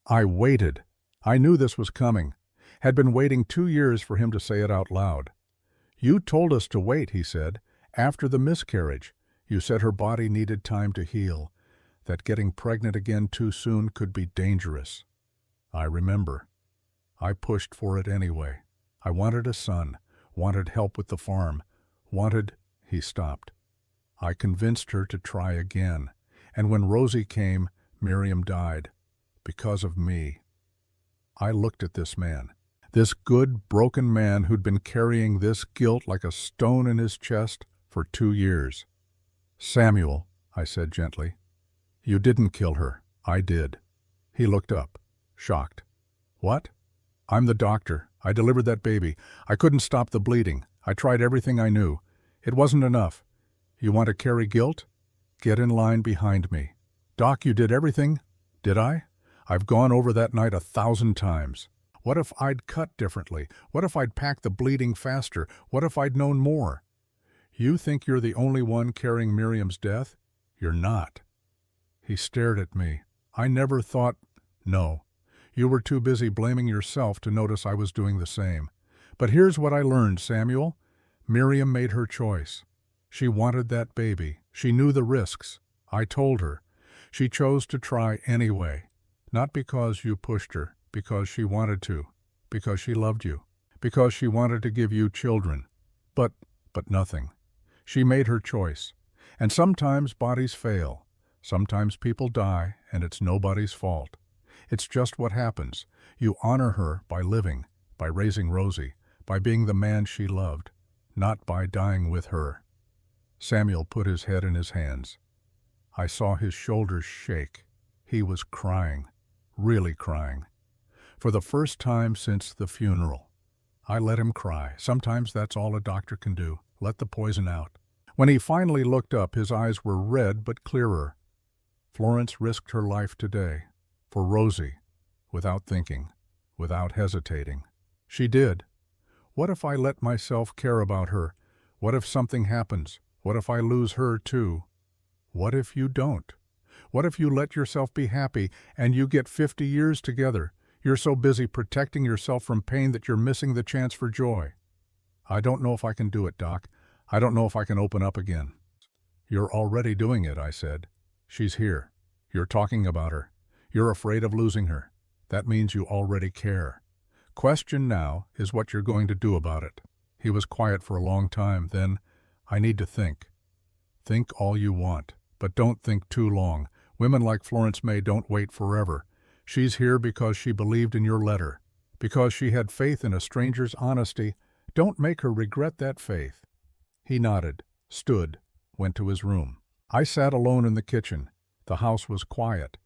I waited. I knew this was coming. Had been waiting 2 years for him to say it out loud. "You told us to wait," he said, "after the miscarriage. You said her body needed time to heal, that getting pregnant again too soon could be dangerous." I remember. I pushed for it anyway. I wanted a son, wanted help with the farm, wanted... He stopped. I convinced her to try again, and when Rosie came, Miriam died. Because of me. I looked at this man, this good, broken man who'd been carrying this guilt like a stone in his chest for 2 years. "Samuel," I said gently, "you didn't kill her. I did." He looked up, shocked. "What?" "I'm the doctor. I delivered that baby. I couldn't stop the bleeding. I tried everything I knew. It wasn't enough. You want to carry guilt? Get in line behind me." "Doc, you did everything." "Did I? I've gone over that night 1,000 times. What if I'd cut differently? What if I'd packed the bleeding faster? What if I'd known more? You think you're the only one carrying Miriam's death? You're not." He stared at me. "I never thought..." "No. You were too busy blaming yourself to notice I was doing the same. But here's what I learned, Samuel. Miriam made her choice. She wanted that baby. She knew the risks. I told her. She chose to try anyway. Not because you pushed her, because she wanted to, because she loved you, because she wanted to give you children. But nothing. She made her choice. And sometimes bodies fail. Sometimes people die, and it's nobody's fault. It's just what happens. You honor her by living, by raising Rosie, by being the man she loved, not by dying with her." Samuel put his head in his hands. I saw his shoulders shake. He was crying, really crying. For the first time since the funeral. I let him cry. Sometimes that's all a doctor can do, let the poison out. When he finally looked up, his eyes were red but clearer. Florence risked her life today. For Rosie. Without thinking. Without hesitating. She did. What if I let myself care about her? What if something happens? What if I lose her too? What if you don't? What if you let yourself be happy and you get 50 years together? You're so busy protecting yourself from pain that you're missing the chance for joy. I don't know if I can do it, Doc. I don't know if I can open up again. You're already doing it, I said. She's here. You're talking about her. You're afraid of losing her. That means you already care. Question now is what you're going to do about it. He was quiet for a long time. Then, I need to think. Think all you want, but don't think too long. Women like Florence May don't wait forever. She's here because she believed in your letter, because she had faith in a stranger's honesty. Don't make her regret that faith. He nodded, stood, went to his room. I sat alone in the kitchen. The house was quiet,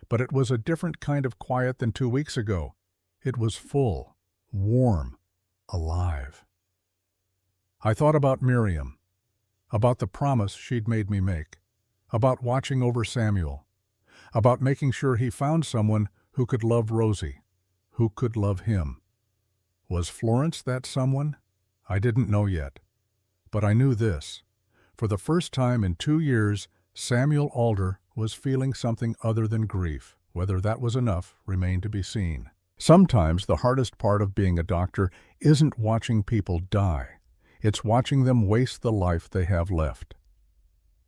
but it was a different kind of quiet than 2 weeks ago. It was full, warm, alive. I thought about Miriam, about the promise she'd made me make, about watching over Samuel, about making sure he found someone who could love Rosie, who could love him. Was Florence that someone? I didn't know yet. But I knew this. For the first time in 2 years, Samuel Alder was feeling something other than grief. Whether that was enough remained to be seen. Sometimes the hardest part of being a doctor isn't watching people die. It's watching them waste the life they have left.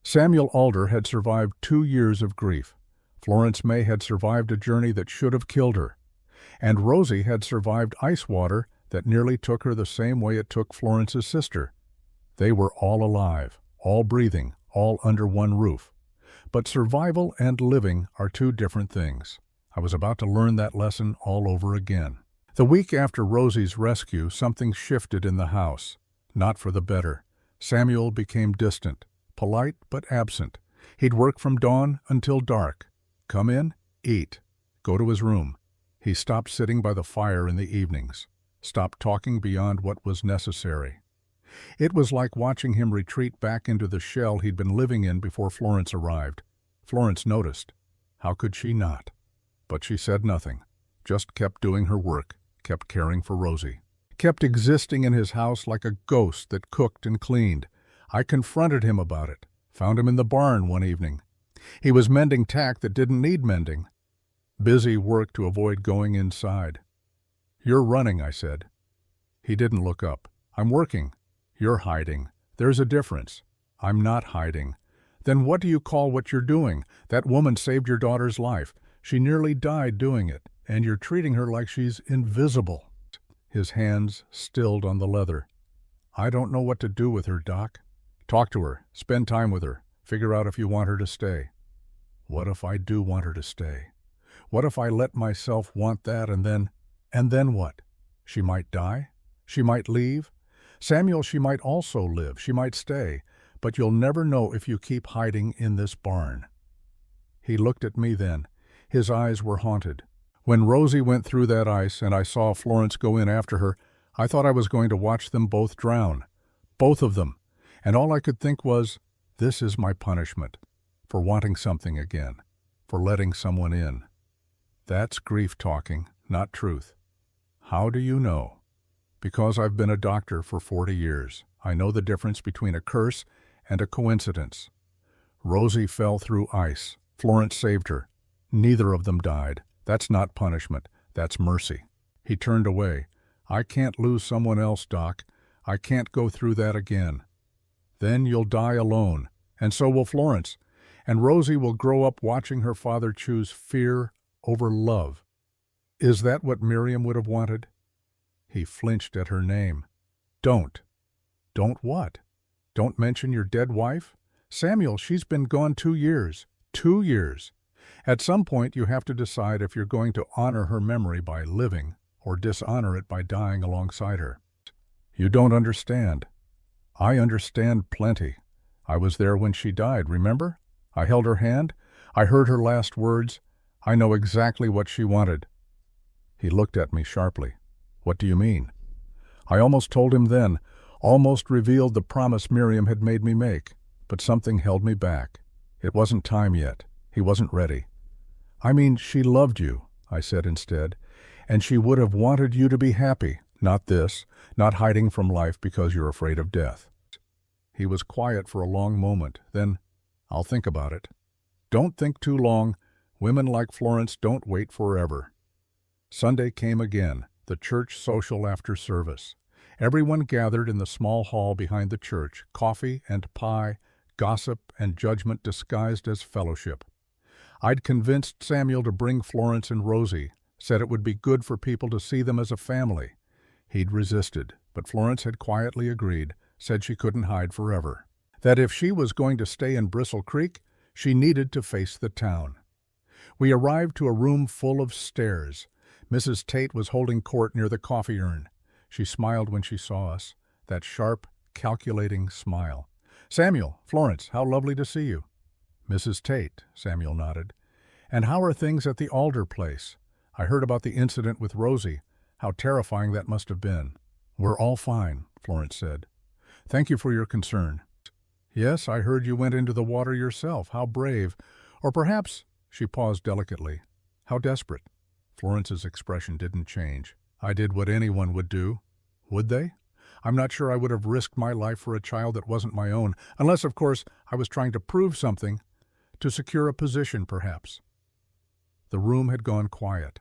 Samuel Alder had survived 2 years of grief. Florence May had survived a journey that should have killed her. And Rosie had survived ice water that nearly took her the same way it took Florence's sister. They were all alive, all breathing, all under one roof. But survival and living are two different things. I was about to learn that lesson all over again. The week after Rosie's rescue, something shifted in the house. Not for the better. Samuel became distant, polite but absent. He'd work from dawn until dark. Come in, eat, go to his room. He stopped sitting by the fire in the evenings, stopped talking beyond what was necessary. It was like watching him retreat back into the shell he'd been living in before Florence arrived. Florence noticed. How could she not? But she said nothing, just kept doing her work, kept caring for Rosie, kept existing in his house like a ghost that cooked and cleaned. I confronted him about it, found him in the barn one evening. He was mending tack that didn't need mending. Busy work to avoid going inside. You're running, I said. He didn't look up. I'm working. You're hiding. There's a difference. I'm not hiding. Then what do you call what you're doing? That woman saved your daughter's life. She nearly died doing it, and you're treating her like she's invisible. His hands stilled on the leather. I don't know what to do with her, Doc. Talk to her. Spend time with her. Figure out if you want her to stay. What if I do want her to stay? What if I let myself want that and then what? She might die? She might leave? Samuel, she might also live. She might stay. But you'll never know if you keep hiding in this barn. He looked at me then. His eyes were haunted. When Rosie went through that ice and I saw Florence go in after her, I thought I was going to watch them both drown. Both of them. And all I could think was, this is my punishment. For wanting something again. For letting someone in. That's grief talking, not truth. How do you know? Because I've been a doctor for 40 years. I know the difference between a curse and a coincidence. Rosie fell through ice. Florence saved her. Neither of them died. That's not punishment. That's mercy. He turned away. I can't lose someone else, Doc. I can't go through that again. Then you'll die alone, and so will Florence. And Rosie will grow up watching her father choose fear over love. Is that what Miriam would have wanted? He flinched at her name. Don't. Don't what? Don't mention your dead wife? Samuel, she's been gone 2 years. 2 years. At some point you have to decide if you're going to honor her memory by living or dishonor it by dying alongside her. You don't understand. I understand plenty. I was there when she died, remember? I held her hand. I heard her last words. I know exactly what she wanted. He looked at me sharply. What do you mean? I almost told him then, almost revealed the promise Miriam had made me make, but something held me back. It wasn't time yet. He wasn't ready. "I mean, she loved you," I said instead, "and she would have wanted you to be happy, not this, not hiding from life because you're afraid of death." He was quiet for a long moment, then, "I'll think about it." "Don't think too long. Women like Florence don't wait forever." Sunday came again, the church social after service. Everyone gathered in the small hall behind the church, coffee and pie, gossip and judgment disguised as fellowship. I'd convinced Samuel to bring Florence and Rosie, said it would be good for people to see them as a family. He'd resisted, but Florence had quietly agreed, said she couldn't hide forever. That if she was going to stay in Bristle Creek, she needed to face the town. We arrived to a room full of stares. Mrs. Tate was holding court near the coffee urn. She smiled when she saw us, that sharp, calculating smile. "Samuel, Florence, how lovely to see you." "Mrs. Tate," Samuel nodded. "And how are things at the Alder place? I heard about the incident with Rosie. How terrifying that must have been." "We're all fine," Florence said. "Thank you for your concern." "Yes, I heard you went into the water yourself. How brave. Or perhaps," she paused delicately, "how desperate." Florence's expression didn't change. "I did what anyone would do." "Would they? I'm not sure I would have risked my life for a child that wasn't my own, unless, of course, I was trying to prove something, to secure a position, perhaps." The room had gone quiet.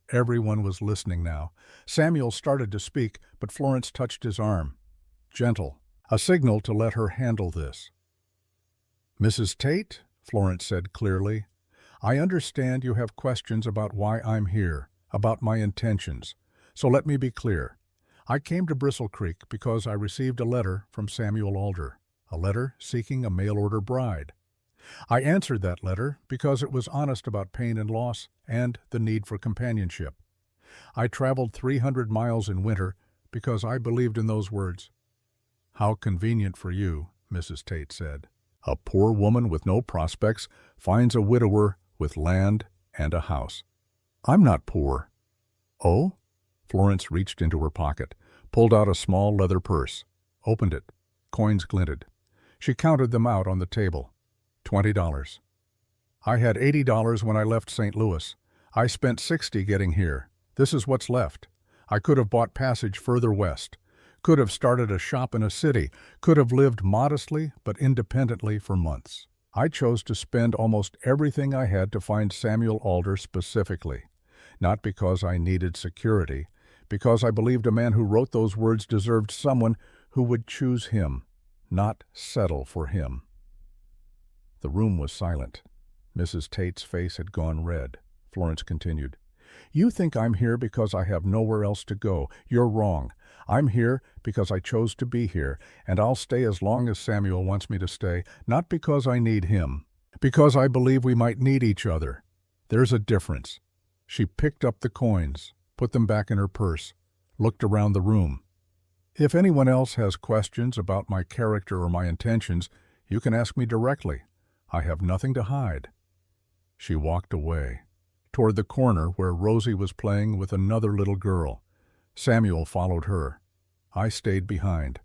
Everyone was listening now. Samuel started to speak, but Florence touched his arm. Gentle. A signal to let her handle this. "Mrs. Tate," Florence said clearly, "I understand you have questions about why I'm here, about my intentions. So let me be clear. I came to Bristle Creek because I received a letter from Samuel Alder, a letter seeking a mail-order bride. I answered that letter because it was honest about pain and loss and the need for companionship. I traveled 300 miles in winter because I believed in those words." "How convenient for you," Mrs. Tate said. "A poor woman with no prospects finds a widower with land and a house." "I'm not poor." "Oh?" Florence reached into her pocket, pulled out a small leather purse, opened it. Coins glinted. She counted them out on the table. $20. "I had $80 when I left St. Louis. I spent $60 getting here. This is what's left. I could have bought passage further west, could have started a shop in a city, could have lived modestly but independently for months. I chose to spend almost everything I had to find Samuel Alder specifically, not because I needed security, because I believed a man who wrote those words deserved someone who would choose him, not settle for him." The room was silent. Mrs. Tate's face had gone red. Florence continued, "You think I'm here because I have nowhere else to go. You're wrong. I'm here because I chose to be here, and I'll stay as long as Samuel wants me to stay, not because I need him, because I believe we might need each other. There's a difference." She picked up the coins, put them back in her purse, looked around the room. "If anyone else has questions about my character or my intentions, you can ask me directly. I have nothing to hide." She walked away, toward the corner where Rosie was playing with another little girl. Samuel followed her. I stayed behind,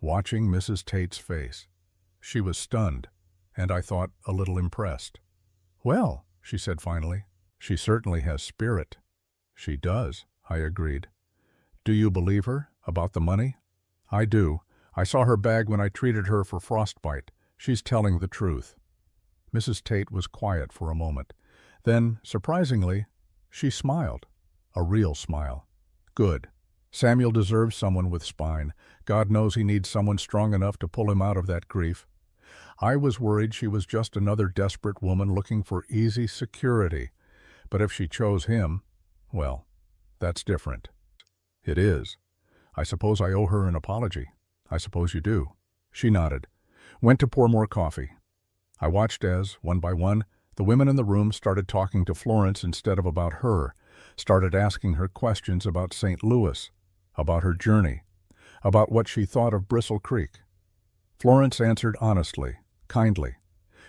watching Mrs. Tate's face. She was stunned, and I thought a little impressed. "Well," she said finally, "she certainly has spirit." "She does," I agreed. "Do you believe her about the money?" "I do. I saw her bag when I treated her for frostbite. She's telling the truth." Mrs. Tate was quiet for a moment. Then, surprisingly, she smiled. A real smile. "Good. Samuel deserves someone with spine. God knows he needs someone strong enough to pull him out of that grief. I was worried she was just another desperate woman looking for easy security. But if she chose him, well, that's different." "It is. I suppose I owe her an apology." "I suppose you do." She nodded. Went to pour more coffee. I watched as, one by one, the women in the room started talking to Florence instead of about her, started asking her questions about St. Louis, about her journey, about what she thought of Bristle Creek. Florence answered honestly, kindly.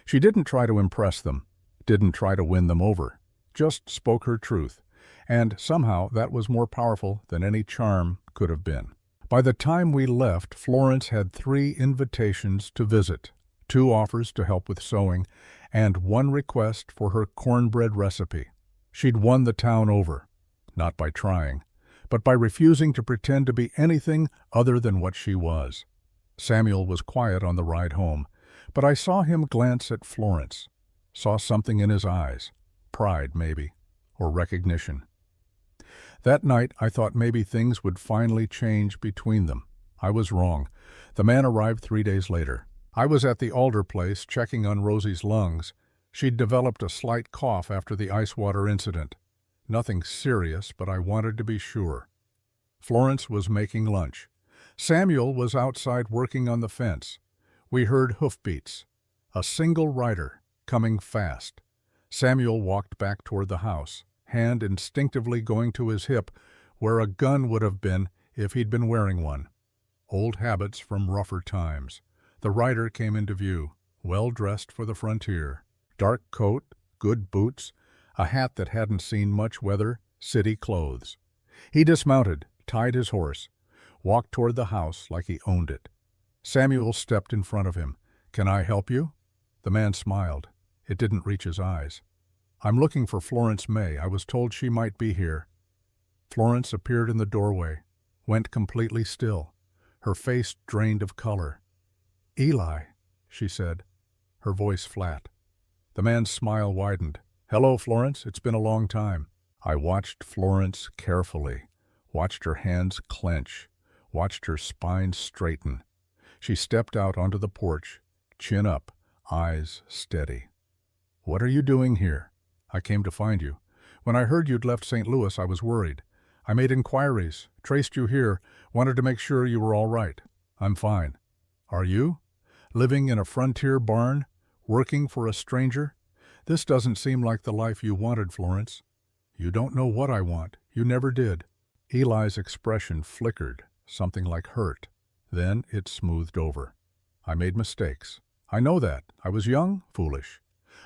She didn't try to impress them, didn't try to win them over, just spoke her truth, and somehow that was more powerful than any charm could have been. By the time we left, Florence had 3 invitations to visit, 2 offers to help with sewing, and one request for her cornbread recipe. She'd won the town over, not by trying, but by refusing to pretend to be anything other than what she was. Samuel was quiet on the ride home, but I saw him glance at Florence, saw something in his eyes, pride maybe, or recognition. That night I thought maybe things would finally change between them. I was wrong. The man arrived 3 days later. I was at the Alder place checking on Rosie's lungs. She'd developed a slight cough after the ice water incident. Nothing serious, but I wanted to be sure. Florence was making lunch. Samuel was outside working on the fence. We heard hoofbeats. A single rider, coming fast. Samuel walked back toward the house, hand instinctively going to his hip, where a gun would have been if he'd been wearing one. Old habits from rougher times. The rider came into view, well dressed for the frontier. Dark coat, good boots, a hat that hadn't seen much weather, city clothes. He dismounted, tied his horse, walked toward the house like he owned it. Samuel stepped in front of him. "Can I help you?" The man smiled. It didn't reach his eyes. "I'm looking for Florence May. I was told she might be here." Florence appeared in the doorway, went completely still, her face drained of color. "Eli," she said, her voice flat. The man's smile widened. "Hello, Florence. It's been a long time." I watched Florence carefully, watched her hands clench, watched her spine straighten. She stepped out onto the porch, chin up, eyes steady. "What are you doing here?" "I came to find you. When I heard you'd left St. Louis, I was worried. I made inquiries, traced you here, wanted to make sure you were all right." "I'm fine." "Are you? Living in a frontier barn? Working for a stranger? This doesn't seem like the life you wanted, Florence." "You don't know what I want. You never did." Eli's expression flickered, something like hurt. Then it smoothed over. "I made mistakes. I know that. I was young, foolish.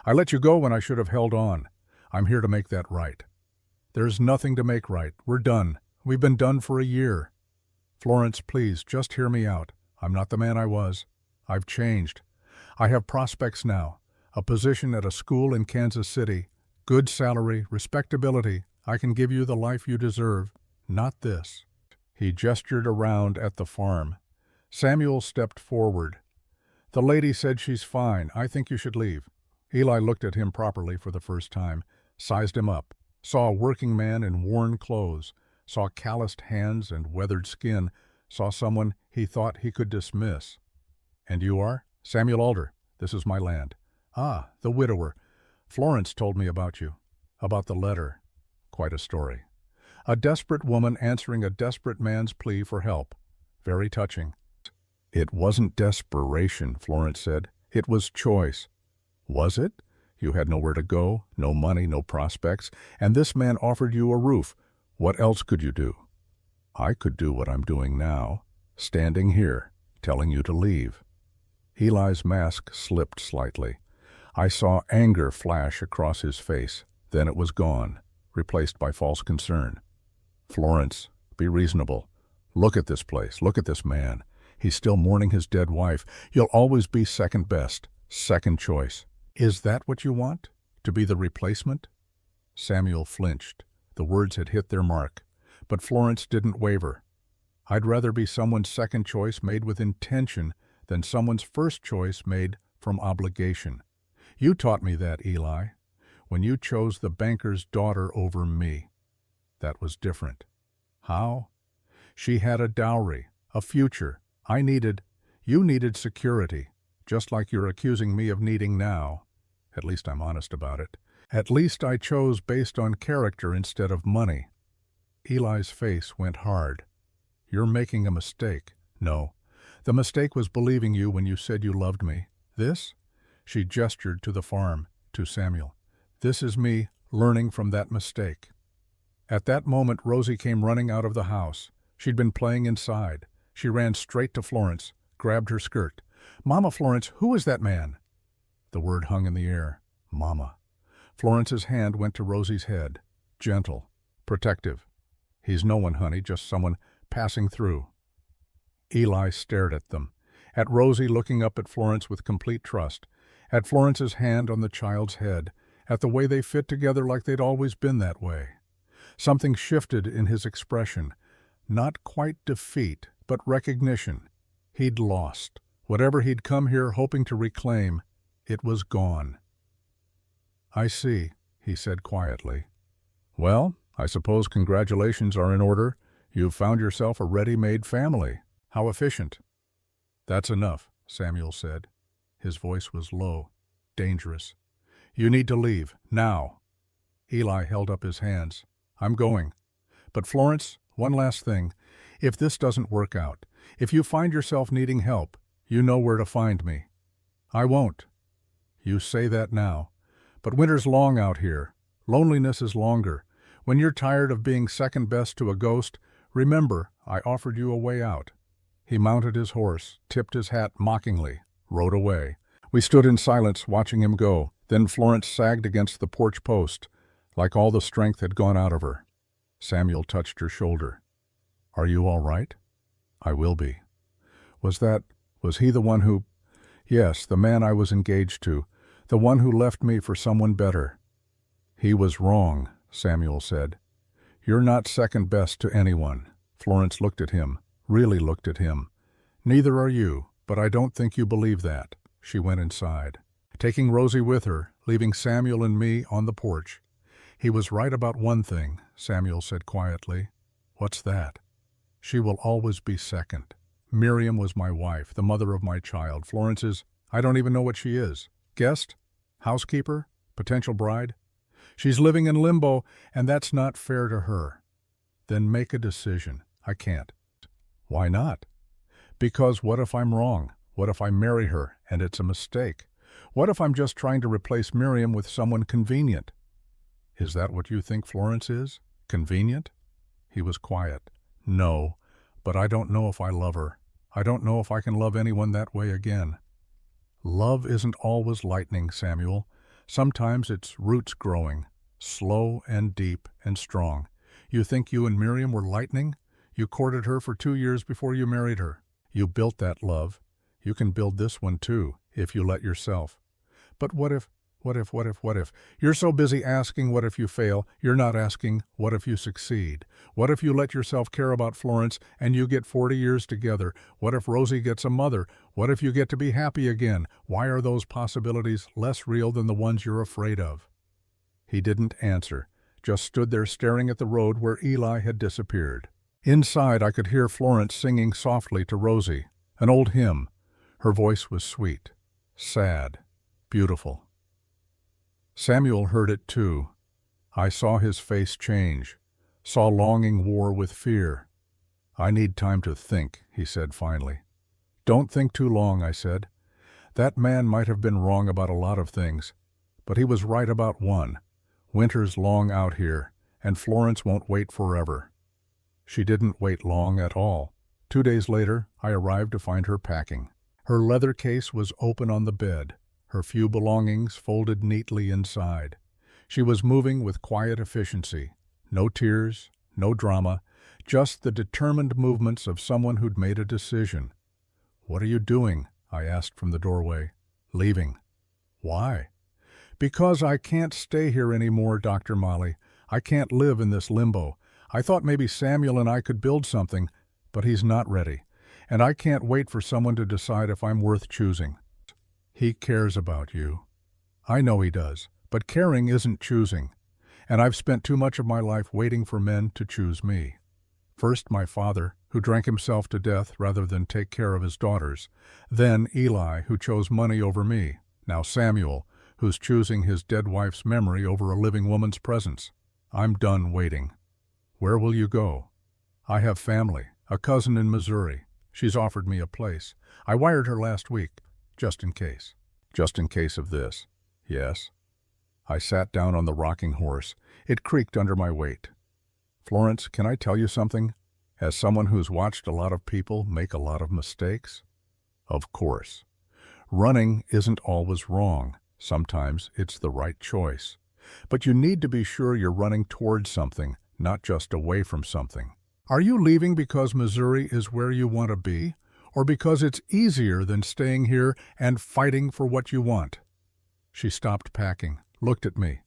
I let you go when I should have held on. I'm here to make that right." "There's nothing to make right. We're done. We've been done for a year." "Florence, please, just hear me out. I'm not the man I was. I've changed. I have prospects now. A position at a school in Kansas City. Good salary, respectability. I can give you the life you deserve. Not this." He gestured around at the farm. Samuel stepped forward. "The lady said she's fine. I think you should leave." Eli looked at him properly for the first time, sized him up, saw a working man in worn clothes, saw calloused hands and weathered skin, saw someone he thought he could dismiss. "And you are?" "Samuel Alder. This is my land." "Ah, the widower. Florence told me about you. About the letter." Quite a story. A desperate woman answering a desperate man's plea for help. Very touching. "It wasn't desperation," Florence said. "It was choice." "Was it? You had nowhere to go, no money, no prospects, and this man offered you a roof. What else could you do?" "I could do what I'm doing now, standing here, telling you to leave." Eli's mask slipped slightly. I saw anger flash across his face. Then it was gone, replaced by false concern. "Florence, be reasonable. Look at this place. Look at this man. He's still mourning his dead wife. You'll always be second best, second choice." "Is that what you want? To be the replacement?" Samuel flinched. The words had hit their mark. But Florence didn't waver. "I'd rather be someone's second choice made with intention than someone's first choice made from obligation. You taught me that, Eli, when you chose the banker's daughter over me. That was different." "How?" "She had a dowry, a future. You needed security, just like you're accusing me of needing now. At least I'm honest about it. At least I chose based on character instead of money." Eli's face went hard. "You're making a mistake." "No. The mistake was believing you when you said you loved me. This?" She gestured to the farm, to Samuel. "This is me learning from that mistake." At that moment, Rosie came running out of the house. She'd been playing inside. She ran straight to Florence, grabbed her skirt. "Mama, Florence, who is that man?" The word hung in the air. Mama. Florence's hand went to Rosie's head. Gentle, protective. "He's no one, honey, just someone passing through." Eli stared at them, at Rosie looking up at Florence with complete trust, at Florence's hand on the child's head, at the way they fit together like they'd always been that way. Something shifted in his expression, not quite defeat, but recognition. He'd lost. Whatever he'd come here hoping to reclaim, it was gone. "I see," he said quietly. "Well, I suppose congratulations are in order. You've found yourself a ready-made family. How efficient." "That's enough," Samuel said. His voice was low, dangerous. "You need to leave, now." Eli held up his hands. "I'm going. But Florence, one last thing. If this doesn't work out, if you find yourself needing help, you know where to find me." "I won't." "You say that now. But winter's long out here. Loneliness is longer. When you're tired of being second best to a ghost, remember I offered you a way out." He mounted his horse, tipped his hat mockingly, rode away. We stood in silence watching him go. Then Florence sagged against the porch post, like all the strength had gone out of her. Samuel touched her shoulder. "Are you all right?" "I will be." Was he the one who—" "Yes, the man I was engaged to, the one who left me for someone better." "He was wrong," Samuel said. "You're not second best to anyone." Florence looked at him, really looked at him. "Neither are you, but I don't think you believe that." She went inside, taking Rosie with her, leaving Samuel and me on the porch. "He was right about one thing," Samuel said quietly. "What's that?" "She will always be second. Miriam was my wife, the mother of my child. Florence is, I don't even know what she is. Guest? Housekeeper? Potential bride? She's living in limbo, and that's not fair to her." "Then make a decision." "I can't." "Why not?" "Because what if I'm wrong? What if I marry her and it's a mistake? What if I'm just trying to replace Miriam with someone convenient?" "Is that what you think Florence is? Convenient?" He was quiet. "No, but I don't know if I love her. I don't know if I can love anyone that way again." "Love isn't always lightning, Samuel. Sometimes it's roots growing, slow and deep and strong. You think you and Miriam were lightning? You courted her for 2 years before you married her. You built that love. You can build this one too, if you let yourself. But what if? You're so busy asking what if you fail, you're not asking what if you succeed. What if you let yourself care about Florence and you get 40 years together? What if Rosie gets a mother? What if you get to be happy again? Why are those possibilities less real than the ones you're afraid of?" He didn't answer, just stood there staring at the road where Eli had disappeared. Inside I could hear Florence singing softly to Rosie, an old hymn. Her voice was sweet, sad, beautiful. Samuel heard it too. I saw his face change, saw longing war with fear. "I need time to think," he said finally. "Don't think too long," I said. "That man might have been wrong about a lot of things, but he was right about one. Winter's long out here, and Florence won't wait forever." She didn't wait long at all. 2 days later, I arrived to find her packing. Her leather case was open on the bed, her few belongings folded neatly inside. She was moving with quiet efficiency. No tears, no drama, just the determined movements of someone who'd made a decision. "What are you doing?" I asked from the doorway. "Leaving." "Why?" "Because I can't stay here anymore, Dr. Molly. I can't live in this limbo. I thought maybe Samuel and I could build something, but he's not ready. And I can't wait for someone to decide if I'm worth choosing." "He cares about you." "I know he does, but caring isn't choosing. And I've spent too much of my life waiting for men to choose me. First my father, who drank himself to death rather than take care of his daughters. Then Eli, who chose money over me. Now Samuel, who's choosing his dead wife's memory over a living woman's presence. I'm done waiting." "Where will you go?" "I have family, a cousin in Missouri. She's offered me a place. I wired her last week, just in case." "Just in case of this?" "Yes." I sat down on the rocking horse. It creaked under my weight. "Florence, can I tell you something? As someone who's watched a lot of people make a lot of mistakes?" "Of course. Running isn't always wrong. Sometimes it's the right choice. But you need to be sure you're running towards something, not just away from something. Are you leaving because Missouri is where you want to be, or because it's easier than staying here and fighting for what you want?" She stopped packing, looked at me.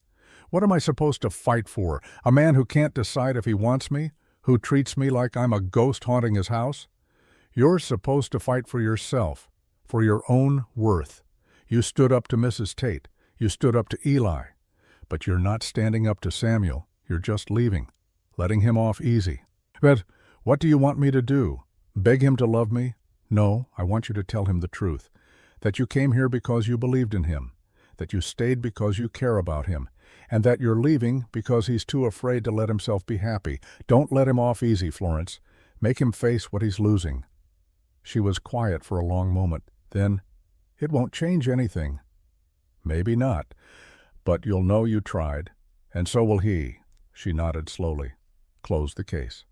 What am I supposed to fight for? A man who can't decide if he wants me? Who treats me like I'm a ghost haunting his house? You're supposed to fight for yourself, for your own worth. You stood up to Mrs. Tate. You stood up to Eli. But you're not standing up to Samuel. You're just leaving, letting him off easy. But what do you want me to do? Beg him to love me? No, I want you to tell him the truth. That you came here because you believed in him. That you stayed because you care about him. And that you're leaving because he's too afraid to let himself be happy. Don't let him off easy, Florence. Make him face what he's losing. She was quiet for a long moment. Then, it won't change anything. Maybe not, but you'll know you tried, and so will he. She nodded slowly. Close the case.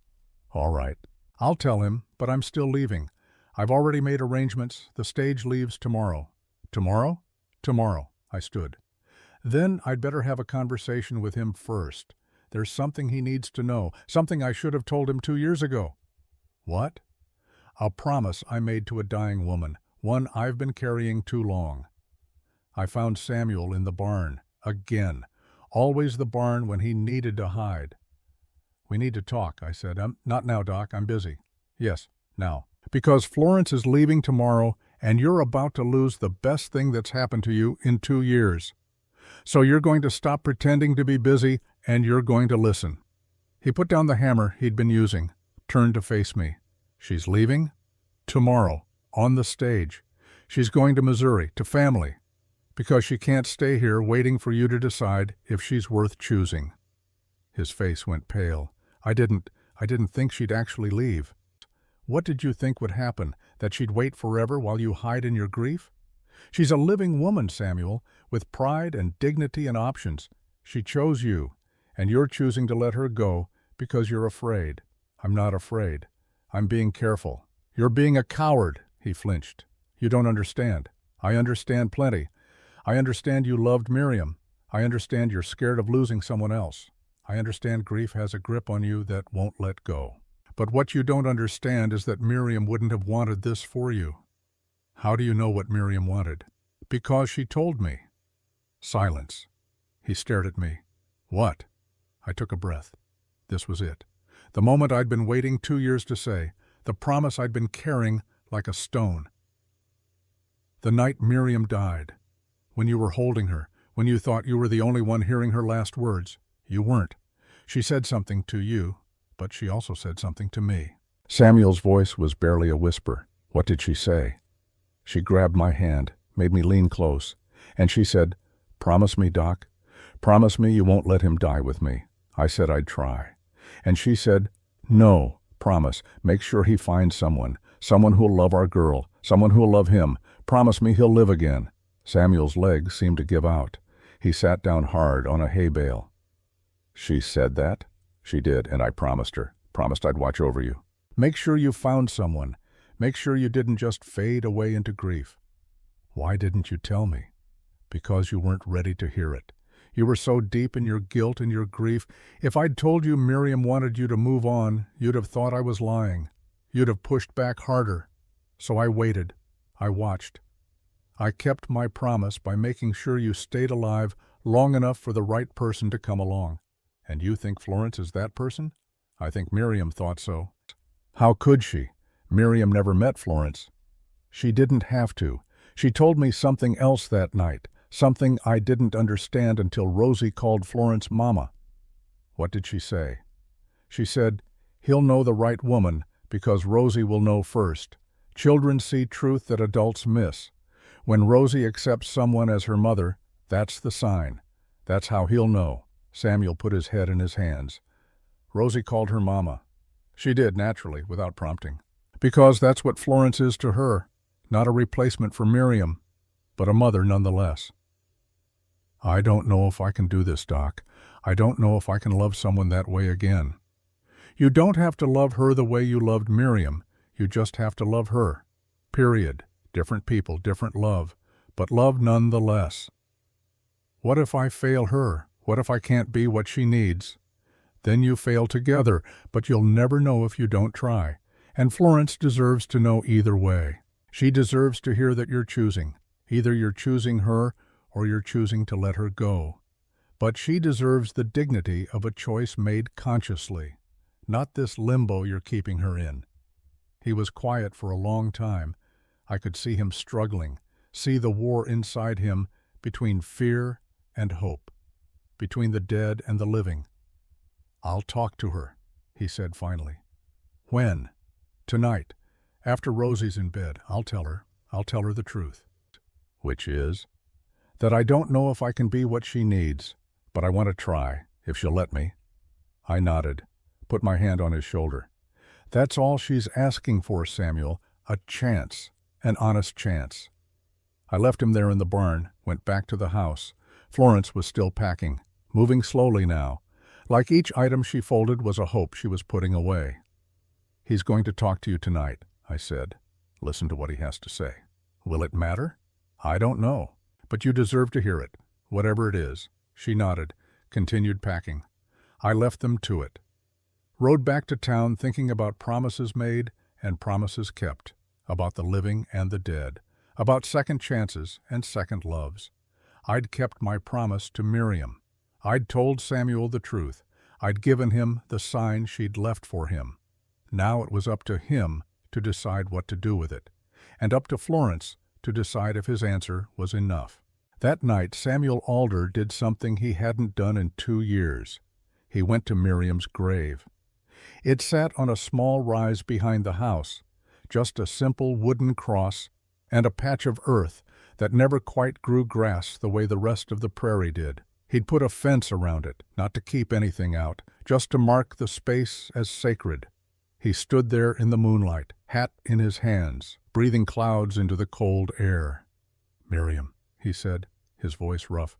All right. I'll tell him, but I'm still leaving. I've already made arrangements. The stage leaves tomorrow. Tomorrow? Tomorrow. I stood. Then I'd better have a conversation with him first. There's something he needs to know, something I should have told him 2 years ago. What? A promise I made to a dying woman, one I've been carrying too long. I found Samuel in the barn, again, always the barn when he needed to hide. We need to talk, I said. Not now, Doc, I'm busy. Yes, now. Because Florence is leaving tomorrow, and you're about to lose the best thing that's happened to you in 2 years. So you're going to stop pretending to be busy, and you're going to listen. He put down the hammer he'd been using, turned to face me. She's leaving? Tomorrow, on the stage. She's going to Missouri, to family, because she can't stay here waiting for you to decide if she's worth choosing. His face went pale. I didn't think she'd actually leave. What did you think would happen, that she'd wait forever while you hide in your grief? She's a living woman, Samuel, with pride and dignity and options. She chose you, and you're choosing to let her go because you're afraid. I'm not afraid. I'm being careful. You're being a coward, he flinched. You don't understand. I understand plenty. I understand you loved Miriam. I understand you're scared of losing someone else. I understand grief has a grip on you that won't let go. But what you don't understand is that Miriam wouldn't have wanted this for you. How do you know what Miriam wanted? Because she told me. Silence. He stared at me. What? I took a breath. This was it. The moment I'd been waiting 2 years to say, the promise I'd been carrying like a stone. The night Miriam died, when you were holding her, when you thought you were the only one hearing her last words, you weren't. She said something to you, but she also said something to me. Samuel's voice was barely a whisper. What did she say? She grabbed my hand, made me lean close, and she said, "Promise me, Doc. Promise me you won't let him die with me." I said I'd try. And she said, "No, promise. Make sure he finds someone who'll love our girl, someone who'll love him. Promise me he'll live again." Samuel's legs seemed to give out. He sat down hard on a hay bale. She said that? She did, and I promised her. Promised I'd watch over you. Make sure you found someone. Make sure you didn't just fade away into grief. Why didn't you tell me? Because you weren't ready to hear it. You were so deep in your guilt and your grief. If I'd told you Miriam wanted you to move on, you'd have thought I was lying. You'd have pushed back harder. So I waited. I watched. I kept my promise by making sure you stayed alive long enough for the right person to come along. And you think Florence is that person? I think Miriam thought so. How could she? Miriam never met Florence. She didn't have to. She told me something else that night, something I didn't understand until Rosie called Florence Mama. What did she say? She said, "He'll know the right woman because Rosie will know first. Children see truth that adults miss. When Rosie accepts someone as her mother, that's the sign. That's how he'll know." Samuel put his head in his hands. Rosie called her Mama. She did, naturally, without prompting. Because that's what Florence is to her. Not a replacement for Miriam, but a mother nonetheless. I don't know if I can do this, Doc. I don't know if I can love someone that way again. You don't have to love her the way you loved Miriam. You just have to love her. Period. Different people, different love, but love nonetheless. What if I fail her? What if I can't be what she needs? Then you fail together, but you'll never know if you don't try. And Florence deserves to know either way. She deserves to hear that you're choosing. Either you're choosing her, or you're choosing to let her go. But she deserves the dignity of a choice made consciously, not this limbo you're keeping her in." He was quiet for a long time. I could see him struggling, see the war inside him between fear and hope, between the dead and the living. "I'll talk to her," he said finally. "When?" "Tonight. After Rosie's in bed. I'll tell her. I'll tell her the truth." "Which is?" "That I don't know if I can be what she needs, but I want to try, if she'll let me." I nodded, put my hand on his shoulder. "That's all she's asking for, Samuel, a chance, an honest chance." I left him there in the barn, went back to the house. Florence was still packing, moving slowly now. Like each item she folded was a hope she was putting away. "He's going to talk to you tonight," I said. "Listen to what he has to say. Will it matter?" "I don't know. But you deserve to hear it, whatever it is." She nodded, continued packing. I left them to it. Rode back to town thinking about promises made and promises kept, about the living and the dead, about second chances and second loves. I'd kept my promise to Miriam. I'd told Samuel the truth. I'd given him the sign she'd left for him. Now it was up to him to decide what to do with it, and up to Florence to decide if his answer was enough. That night Samuel Alder did something he hadn't done in 2 years. He went to Miriam's grave. It sat on a small rise behind the house, just a simple wooden cross and a patch of earth that never quite grew grass the way the rest of the prairie did. He'd put a fence around it, not to keep anything out, just to mark the space as sacred. He stood there in the moonlight, hat in his hands, breathing clouds into the cold air. "Miriam," he said, his voice rough,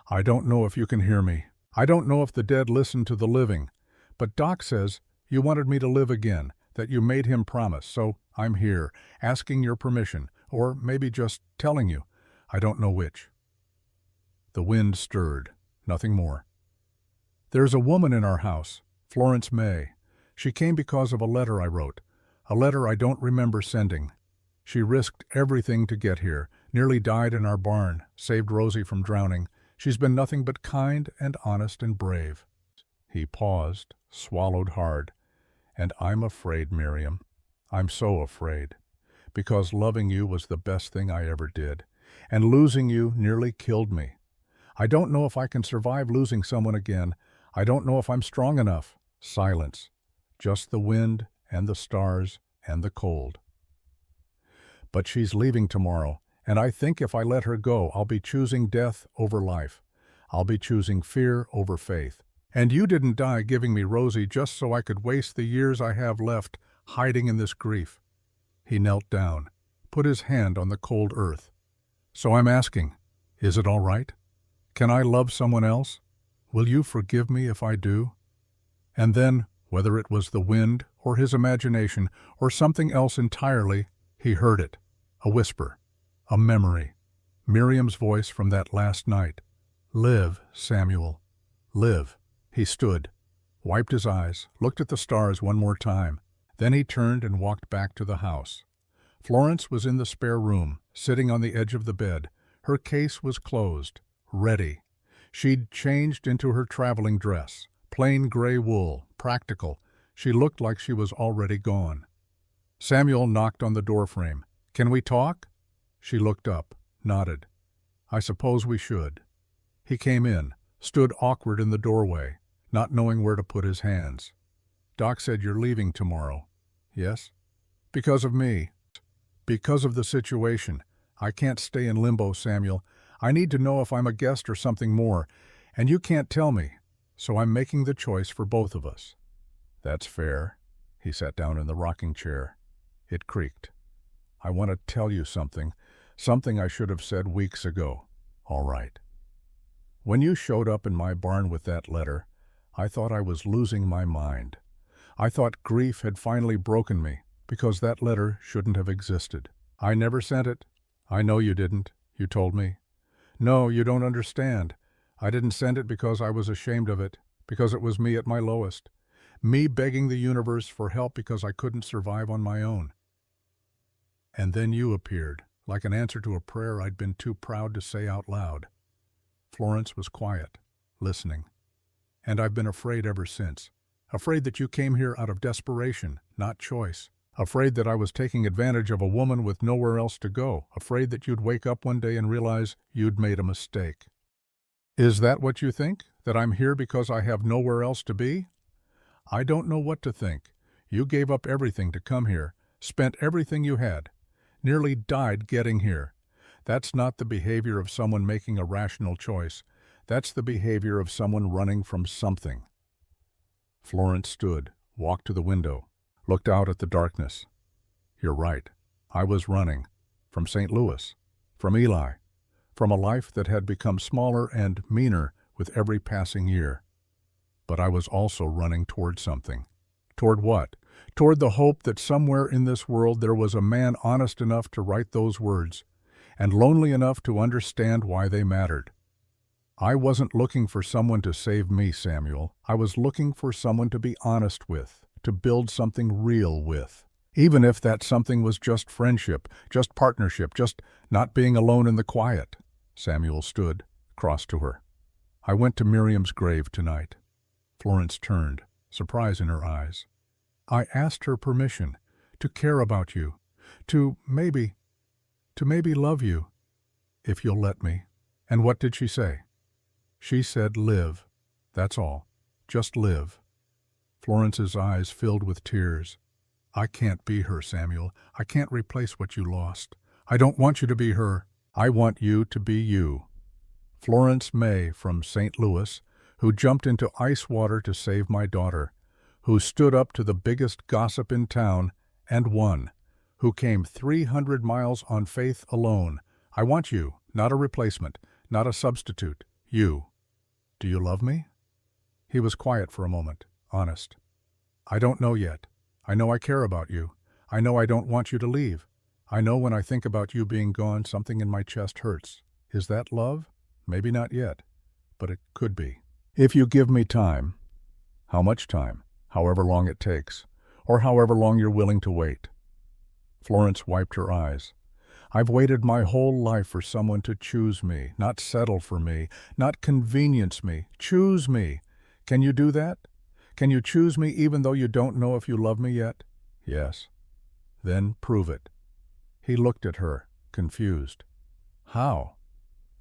"I don't know if you can hear me. I don't know if the dead listen to the living, but Doc says you wanted me to live again, that you made him promise, so I'm here, asking your permission, or maybe just telling you. I don't know which." The wind stirred, nothing more. "There's a woman in our house, Florence May. She came because of a letter I wrote, a letter I don't remember sending. She risked everything to get here, nearly died in our barn, saved Rosie from drowning. She's been nothing but kind and honest and brave." He paused, swallowed hard. "And I'm afraid, Miriam. I'm so afraid. Because loving you was the best thing I ever did, and losing you nearly killed me. I don't know if I can survive losing someone again. I don't know if I'm strong enough." Silence. Just the wind and the stars and the cold. "But she's leaving tomorrow, and I think if I let her go, I'll be choosing death over life. I'll be choosing fear over faith. And you didn't die giving me Rosie just so I could waste the years I have left hiding in this grief." He knelt down, put his hand on the cold earth. "So I'm asking, is it all right? Can I love someone else? Will you forgive me if I do?" And then, whether it was the wind or his imagination or something else entirely, he heard it, a whisper, a memory, Miriam's voice from that last night. "Live, Samuel, live." He stood, wiped his eyes, looked at the stars one more time. Then he turned and walked back to the house. Florence was in the spare room, sitting on the edge of the bed. Her case was closed, ready. She'd changed into her traveling dress, plain gray wool, practical. She looked like she was already gone. Samuel knocked on the doorframe. "Can we talk?" She looked up, nodded. "I suppose we should." He came in, stood awkward in the doorway, not knowing where to put his hands. "Doc said you're leaving tomorrow." "Yes?" "Because of me. Because of the situation. I can't stay in limbo, Samuel. I need to know if I'm a guest or something more, and you can't tell me. So I'm making the choice for both of us." "That's fair." He sat down in the rocking chair. It creaked. "I want to tell you something I should have said weeks ago." "All right." "When you showed up in my barn with that letter, I thought I was losing my mind. I thought grief had finally broken me, because that letter shouldn't have existed. I never sent it. I know you didn't. You told me. No, you don't understand. I didn't send it because I was ashamed of it, because it was me at my lowest. Me begging the universe for help because I couldn't survive on my own. And then you appeared, like an answer to a prayer I'd been too proud to say out loud. Florence was quiet, listening. "And I've been afraid ever since. Afraid that you came here out of desperation, not choice. Afraid that I was taking advantage of a woman with nowhere else to go. Afraid that you'd wake up one day and realize you'd made a mistake." "Is that what you think? That I'm here because I have nowhere else to be?" "I don't know what to think. You gave up everything to come here, spent everything you had, nearly died getting here. That's not the behavior of someone making a rational choice. That's the behavior of someone running from something." Florence stood, walked to the window, looked out at the darkness. "You're right. I was running. From St. Louis. From Eli. From a life that had become smaller and meaner with every passing year. But I was also running toward something. Toward what? Toward the hope that somewhere in this world there was a man honest enough to write those words, and lonely enough to understand why they mattered. I wasn't looking for someone to save me, Samuel. I was looking for someone to be honest with, to build something real with. Even if that something was just friendship, just partnership, just not being alone in the quiet." Samuel stood, cross to her. "I went to Miriam's grave tonight." Florence turned, surprise in her eyes. "I asked her permission to care about you, to maybe love you, if you'll let me." "And what did she say?" "She said live. That's all. Just live." Florence's eyes filled with tears. "I can't be her, Samuel. I can't replace what you lost. I don't want you to be her. I want you to be you." Florence May from St. Louis, who jumped into ice water to save my daughter, who stood up to the biggest gossip in town and won, who came 300 miles on faith alone. I want you, not a replacement, not a substitute. You. Do you love me?" He was quiet for a moment, honest. "I don't know yet. I know I care about you. I know I don't want you to leave. I know when I think about you being gone, something in my chest hurts. Is that love? Maybe not yet, but it could be. If you give me time." "How much time?" "However long it takes, or however long you're willing to wait." Florence wiped her eyes. "I've waited my whole life for someone to choose me, not settle for me, not convenience me. Choose me. Can you do that? Can you choose me even though you don't know if you love me yet?" "Yes." "Then prove it." He looked at her, confused. "How?"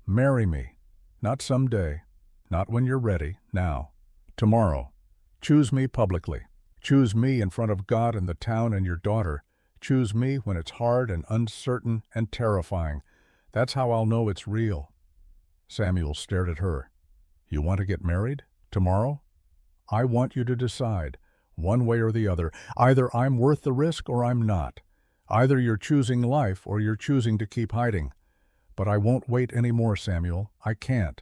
"Marry me. Not someday. Not when you're ready. Now. Tomorrow. Choose me publicly. Choose me in front of God and the town and your daughter. Choose me when it's hard and uncertain and terrifying. That's how I'll know it's real." Samuel stared at her. "You want to get married? Tomorrow? I want you to decide, one way or the other. Either I'm worth the risk or I'm not. Either you're choosing life or you're choosing to keep hiding. But I won't wait any more, Samuel. I can't."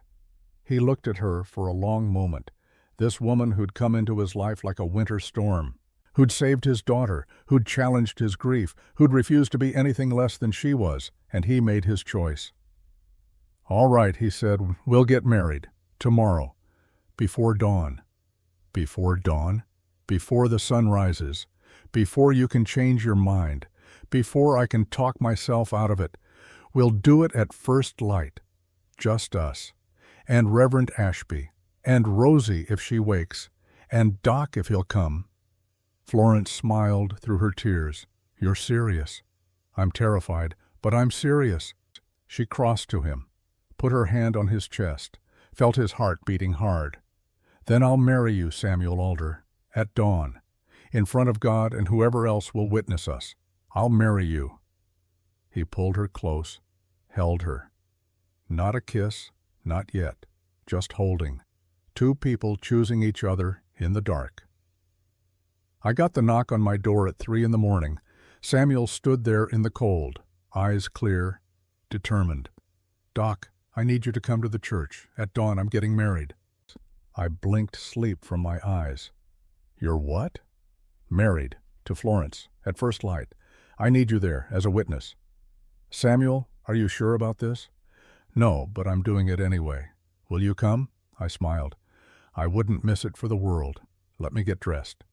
He looked at her for a long moment. This woman who'd come into his life like a winter storm, who'd saved his daughter, who'd challenged his grief, who'd refused to be anything less than she was, and he made his choice. "All right," he said, "we'll get married. Tomorrow. Before dawn." Before dawn? Before the sun rises. Before you can change your mind. Before I can talk myself out of it. We'll do it at first light. Just us. And Reverend Ashby. And Rosie if she wakes. And Doc if he'll come. Florence smiled through her tears. "You're serious." "I'm terrified, but I'm serious." She crossed to him, put her hand on his chest, felt his heart beating hard. "Then I'll marry you, Samuel Alder, at dawn, in front of God and whoever else will witness us. I'll marry you." He pulled her close, held her. Not a kiss, not yet, just holding. Two people choosing each other in the dark. I got the knock on my door at 3 a.m. Samuel stood there in the cold, eyes clear, determined. "Doc, I need you to come to the church. At dawn I'm getting married." I blinked sleep from my eyes. "You're what?" "Married, to Florence, at first light. I need you there, as a witness." "Samuel, are you sure about this?" "No, but I'm doing it anyway. Will you come?" I smiled. "I wouldn't miss it for the world. Let me get dressed."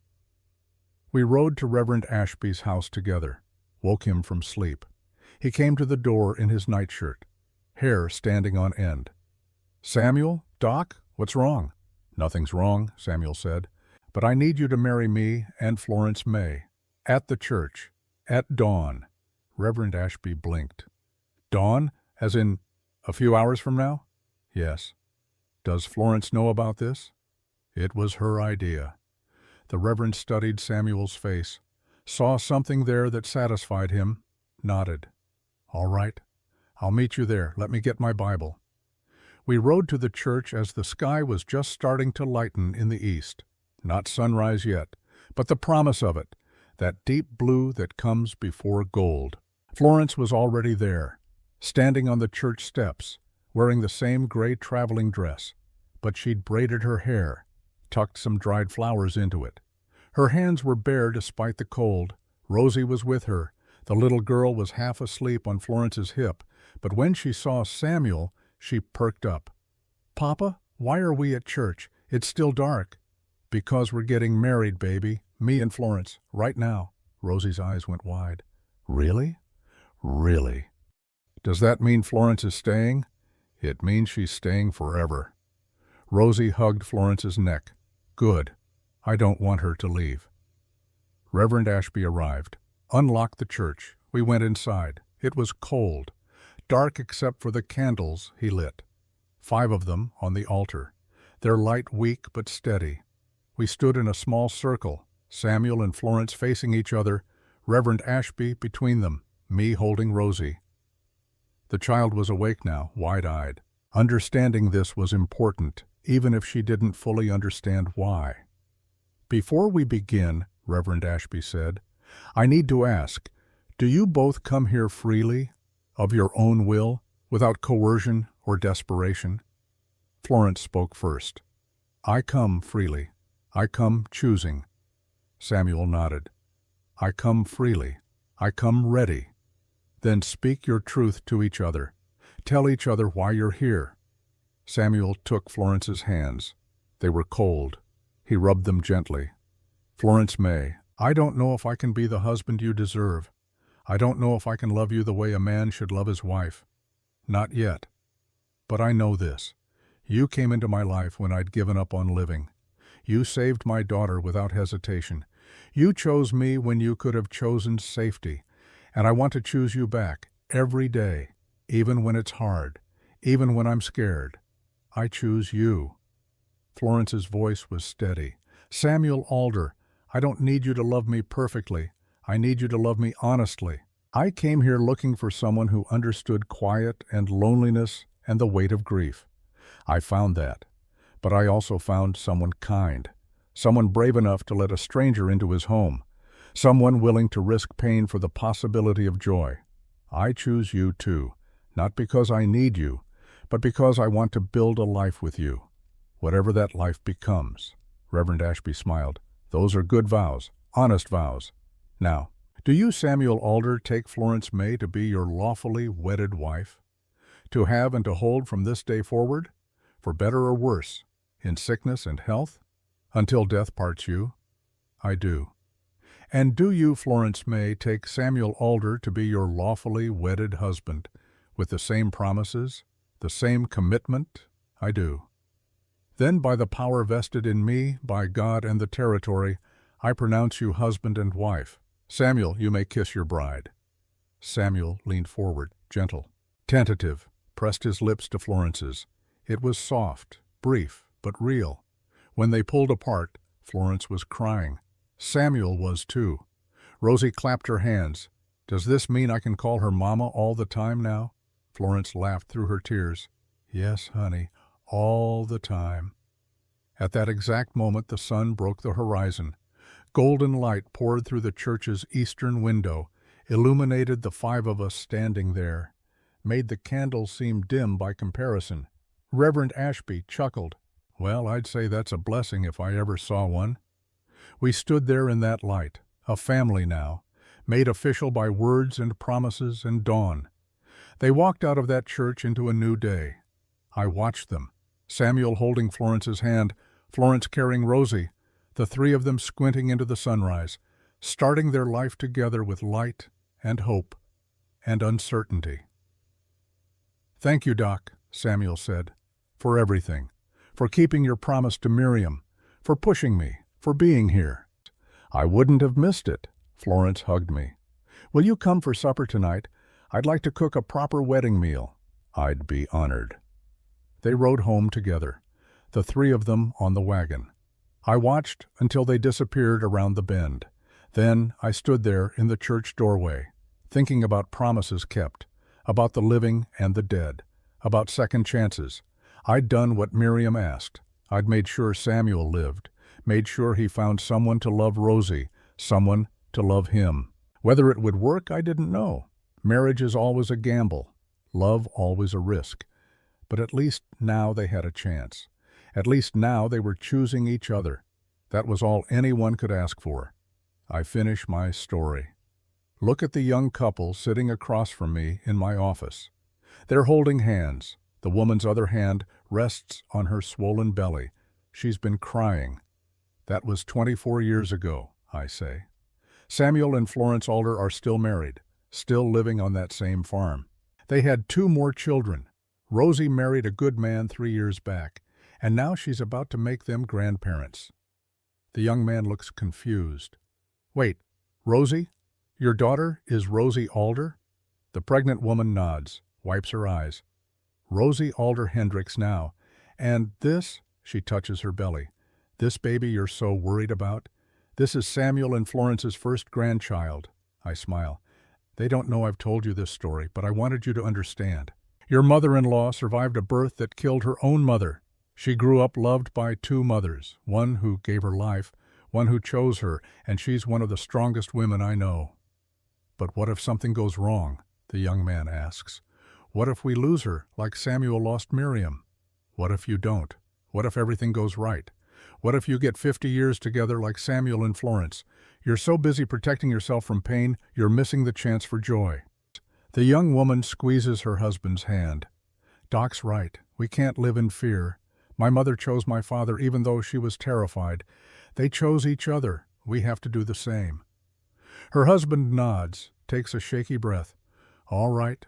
We rode to Reverend Ashby's house together, woke him from sleep. He came to the door in his nightshirt, hair standing on end. Samuel? Doc? What's wrong? Nothing's wrong, Samuel said. But I need you to marry me and Florence May. At the church. At dawn. Reverend Ashby blinked. Dawn? As in a few hours from now? Yes. Does Florence know about this? It was her idea. The Reverend studied Samuel's face, saw something there that satisfied him, nodded. All right. I'll meet you there. Let me get my Bible. We rode to the church as the sky was just starting to lighten in the east. Not sunrise yet, but the promise of it, that deep blue that comes before gold. Florence was already there, standing on the church steps, wearing the same gray traveling dress, but she'd braided her hair, tucked some dried flowers into it. Her hands were bare despite the cold. Rosie was with her. The little girl was half asleep on Florence's hip, but when she saw Samuel, she perked up. Papa, why are we at church? It's still dark. Because we're getting married, baby. Me and Florence, right now. Rosie's eyes went wide. Really? Really? Does that mean Florence is staying? It means she's staying forever. Rosie hugged Florence's neck. Good. I don't want her to leave. Reverend Ashby arrived, unlocked the church. We went inside. It was cold, dark except for the candles he lit. 5 of them on the altar, their light weak but steady. We stood in a small circle, Samuel and Florence facing each other, Reverend Ashby between them, me holding Rosie. The child was awake now, wide-eyed. Understanding this was important, even if she didn't fully understand why. Before we begin, Reverend Ashby said, I need to ask, do you both come here freely, of your own will, without coercion or desperation? Florence spoke first. I come freely. I come choosing. Samuel nodded. I come freely. I come ready. Then speak your truth to each other. Tell each other why you're here. Samuel took Florence's hands. They were cold. He rubbed them gently. Florence May, I don't know if I can be the husband you deserve. I don't know if I can love you the way a man should love his wife. Not yet. But I know this. You came into my life when I'd given up on living. You saved my daughter without hesitation. You chose me when you could have chosen safety. And I want to choose you back, every day, even when it's hard, even when I'm scared. I choose you. Florence's voice was steady. Samuel Alder, I don't need you to love me perfectly. I need you to love me honestly. I came here looking for someone who understood quiet and loneliness and the weight of grief. I found that. But I also found someone kind, someone brave enough to let a stranger into his home, someone willing to risk pain for the possibility of joy. I choose you too, not because I need you, but because I want to build a life with you, whatever that life becomes. Reverend Ashby smiled. Those are good vows, honest vows. Now, do you, Samuel Alder, take Florence May to be your lawfully wedded wife? To have and to hold from this day forward? For better or worse, in sickness and health? Until death parts you? I do. And do you, Florence May, take Samuel Alder to be your lawfully wedded husband, with the same promises, the same commitment? I do. Then, by the power vested in me, by God and the territory, I pronounce you husband and wife. Samuel, you may kiss your bride. Samuel leaned forward, gentle, tentative, pressed his lips to Florence's. It was soft, brief, but real. When they pulled apart, Florence was crying. Samuel was too. Rosie clapped her hands. Does this mean I can call her Mama all the time now? Florence laughed through her tears. Yes, honey, all the time. At that exact moment, the sun broke the horizon. Golden light poured through the church's eastern window, illuminated the 5 of us standing there, made the candles seem dim by comparison. Reverend Ashby chuckled. Well, I'd say that's a blessing if I ever saw one. We stood there in that light, a family now, made official by words and promises and dawn. They walked out of that church into a new day. I watched them, Samuel holding Florence's hand, Florence carrying Rosie, the 3 of them squinting into the sunrise, starting their life together with light and hope and uncertainty. Thank you, Doc, Samuel said. for everything, for keeping your promise to Miriam, for pushing me, for being here." "I wouldn't have missed it." Florence hugged me. "Will you come for supper tonight? I'd like to cook a proper wedding meal." "I'd be honored." They rode home together, the three of them on the wagon. I watched until they disappeared around the bend. Then I stood there in the church doorway, thinking about promises kept, about the living and the dead, about second chances. I'd done what Miriam asked. I'd made sure Samuel lived, made sure he found someone to love Rosie, someone to love him. Whether it would work, I didn't know. Marriage is always a gamble, love always a risk. But at least now they had a chance. At least now they were choosing each other. That was all anyone could ask for. I finish my story. Look at the young couple sitting across from me in my office. They're holding hands. The woman's other hand rests on her swollen belly. She's been crying. That was 24 years ago, I say. Samuel and Florence Alder are still married, still living on that same farm. They had 2 more children. Rosie married a good man 3 years back, and now she's about to make them grandparents. The young man looks confused. "Wait, Rosie? Your daughter is Rosie Alder?" The pregnant woman nods, wipes her eyes. "Rosie Alder Hendricks now. And this," she touches her belly, "this baby you're so worried about? This is Samuel and Florence's first grandchild." I smile. "They don't know I've told you this story, but I wanted you to understand. Your mother-in-law survived a birth that killed her own mother. She grew up loved by 2 mothers, one who gave her life, one who chose her, and she's one of the strongest women I know." "But what if something goes wrong?" the young man asks. "What if we lose her, like Samuel lost Miriam? What if you don't? What if everything goes right? What if you get 50 years together like Samuel and Florence? You're so busy protecting yourself from pain, you're missing the chance for joy." The young woman squeezes her husband's hand. "Doc's right. We can't live in fear. My mother chose my father even though she was terrified. They chose each other. We have to do the same." Her husband nods, takes a shaky breath. All right,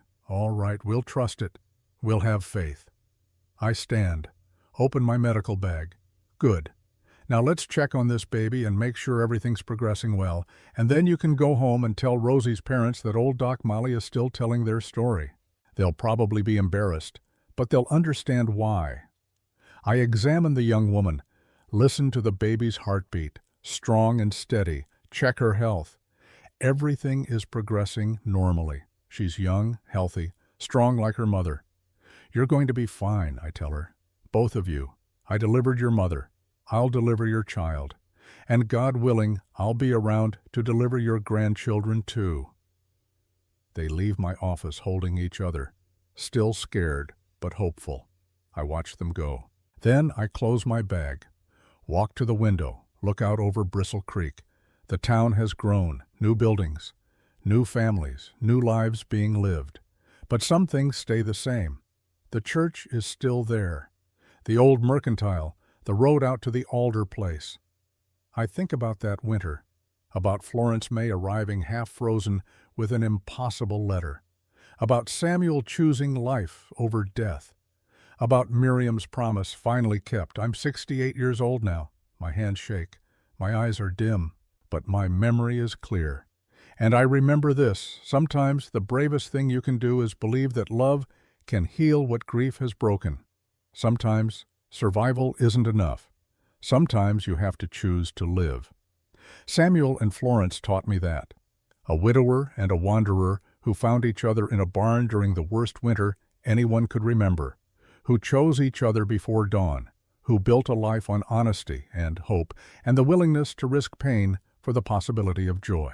we'll trust it. We'll have faith." I stand, open my medical bag. "Good. Now let's check on this baby and make sure everything's progressing well, and then you can go home and tell Rosie's parents that old Doc Molly is still telling their story. They'll probably be embarrassed, but they'll understand why." I examine the young woman, listen to the baby's heartbeat, strong and steady, check her health. Everything is progressing normally. She's young, healthy, strong like her mother. "You're going to be fine," I tell her. "Both of you. I delivered your mother. I'll deliver your child. And God willing, I'll be around to deliver your grandchildren too." They leave my office holding each other, still scared, but hopeful. I watch them go. Then I close my bag, walk to the window, look out over Bristle Creek. The town has grown, new buildings, new families, new lives being lived. But some things stay the same. The church is still there. The old mercantile, the road out to the Alder place. I think about that winter, about Florence May arriving half-frozen with an impossible letter, about Samuel choosing life over death, about Miriam's promise finally kept. I'm 68 years old now. My hands shake. My eyes are dim, but my memory is clear. And I remember this: sometimes the bravest thing you can do is believe that love can heal what grief has broken. Sometimes survival isn't enough. Sometimes you have to choose to live. Samuel and Florence taught me that. A widower and a wanderer who found each other in a barn during the worst winter anyone could remember, who chose each other before dawn, who built a life on honesty and hope and the willingness to risk pain for the possibility of joy.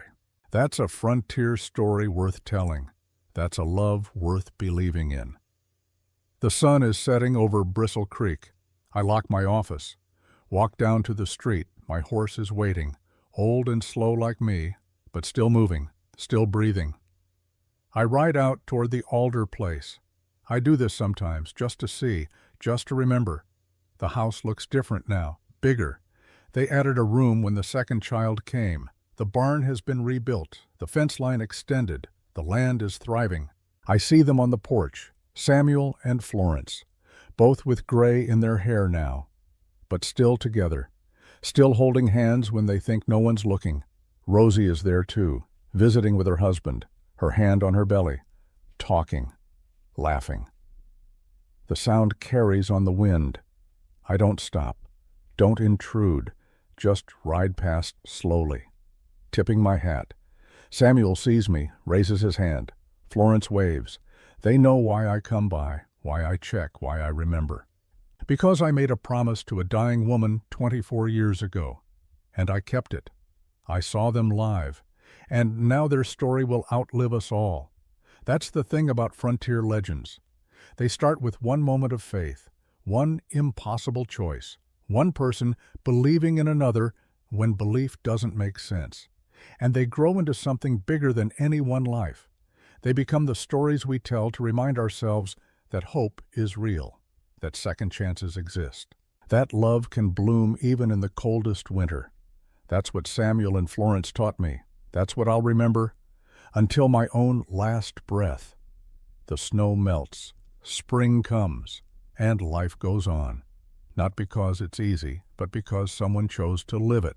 That's a frontier story worth telling. That's a love worth believing in. The sun is setting over Bristle Creek. I lock my office, walk down to the street. My horse is waiting, old and slow like me, but still moving, still breathing. I ride out toward the Alder place. I do this sometimes, just to see, just to remember. The house looks different now, bigger. They added a room when the second child came. The barn has been rebuilt, the fence line extended, the land is thriving. I see them on the porch, Samuel and Florence. both with gray in their hair now, but still together, still holding hands when they think no one's looking. Rosie is there too, visiting with her husband, her hand on her belly, talking, laughing. The sound carries on the wind. I don't stop, don't intrude, just ride past slowly, tipping my hat. Samuel sees me, raises his hand. Florence waves. They know why I come by, why I check, why I remember. Because I made a promise to a dying woman 24 years ago, and I kept it. I saw them live, and now their story will outlive us all. That's the thing about frontier legends. They start with one moment of faith, one impossible choice, one person believing in another when belief doesn't make sense. And they grow into something bigger than any one life. They become the stories we tell to remind ourselves that hope is real, that second chances exist, that love can bloom even in the coldest winter. That's what Samuel and Florence taught me. That's what I'll remember until my own last breath. The snow melts, spring comes, and life goes on. Not because it's easy, but because someone chose to live it.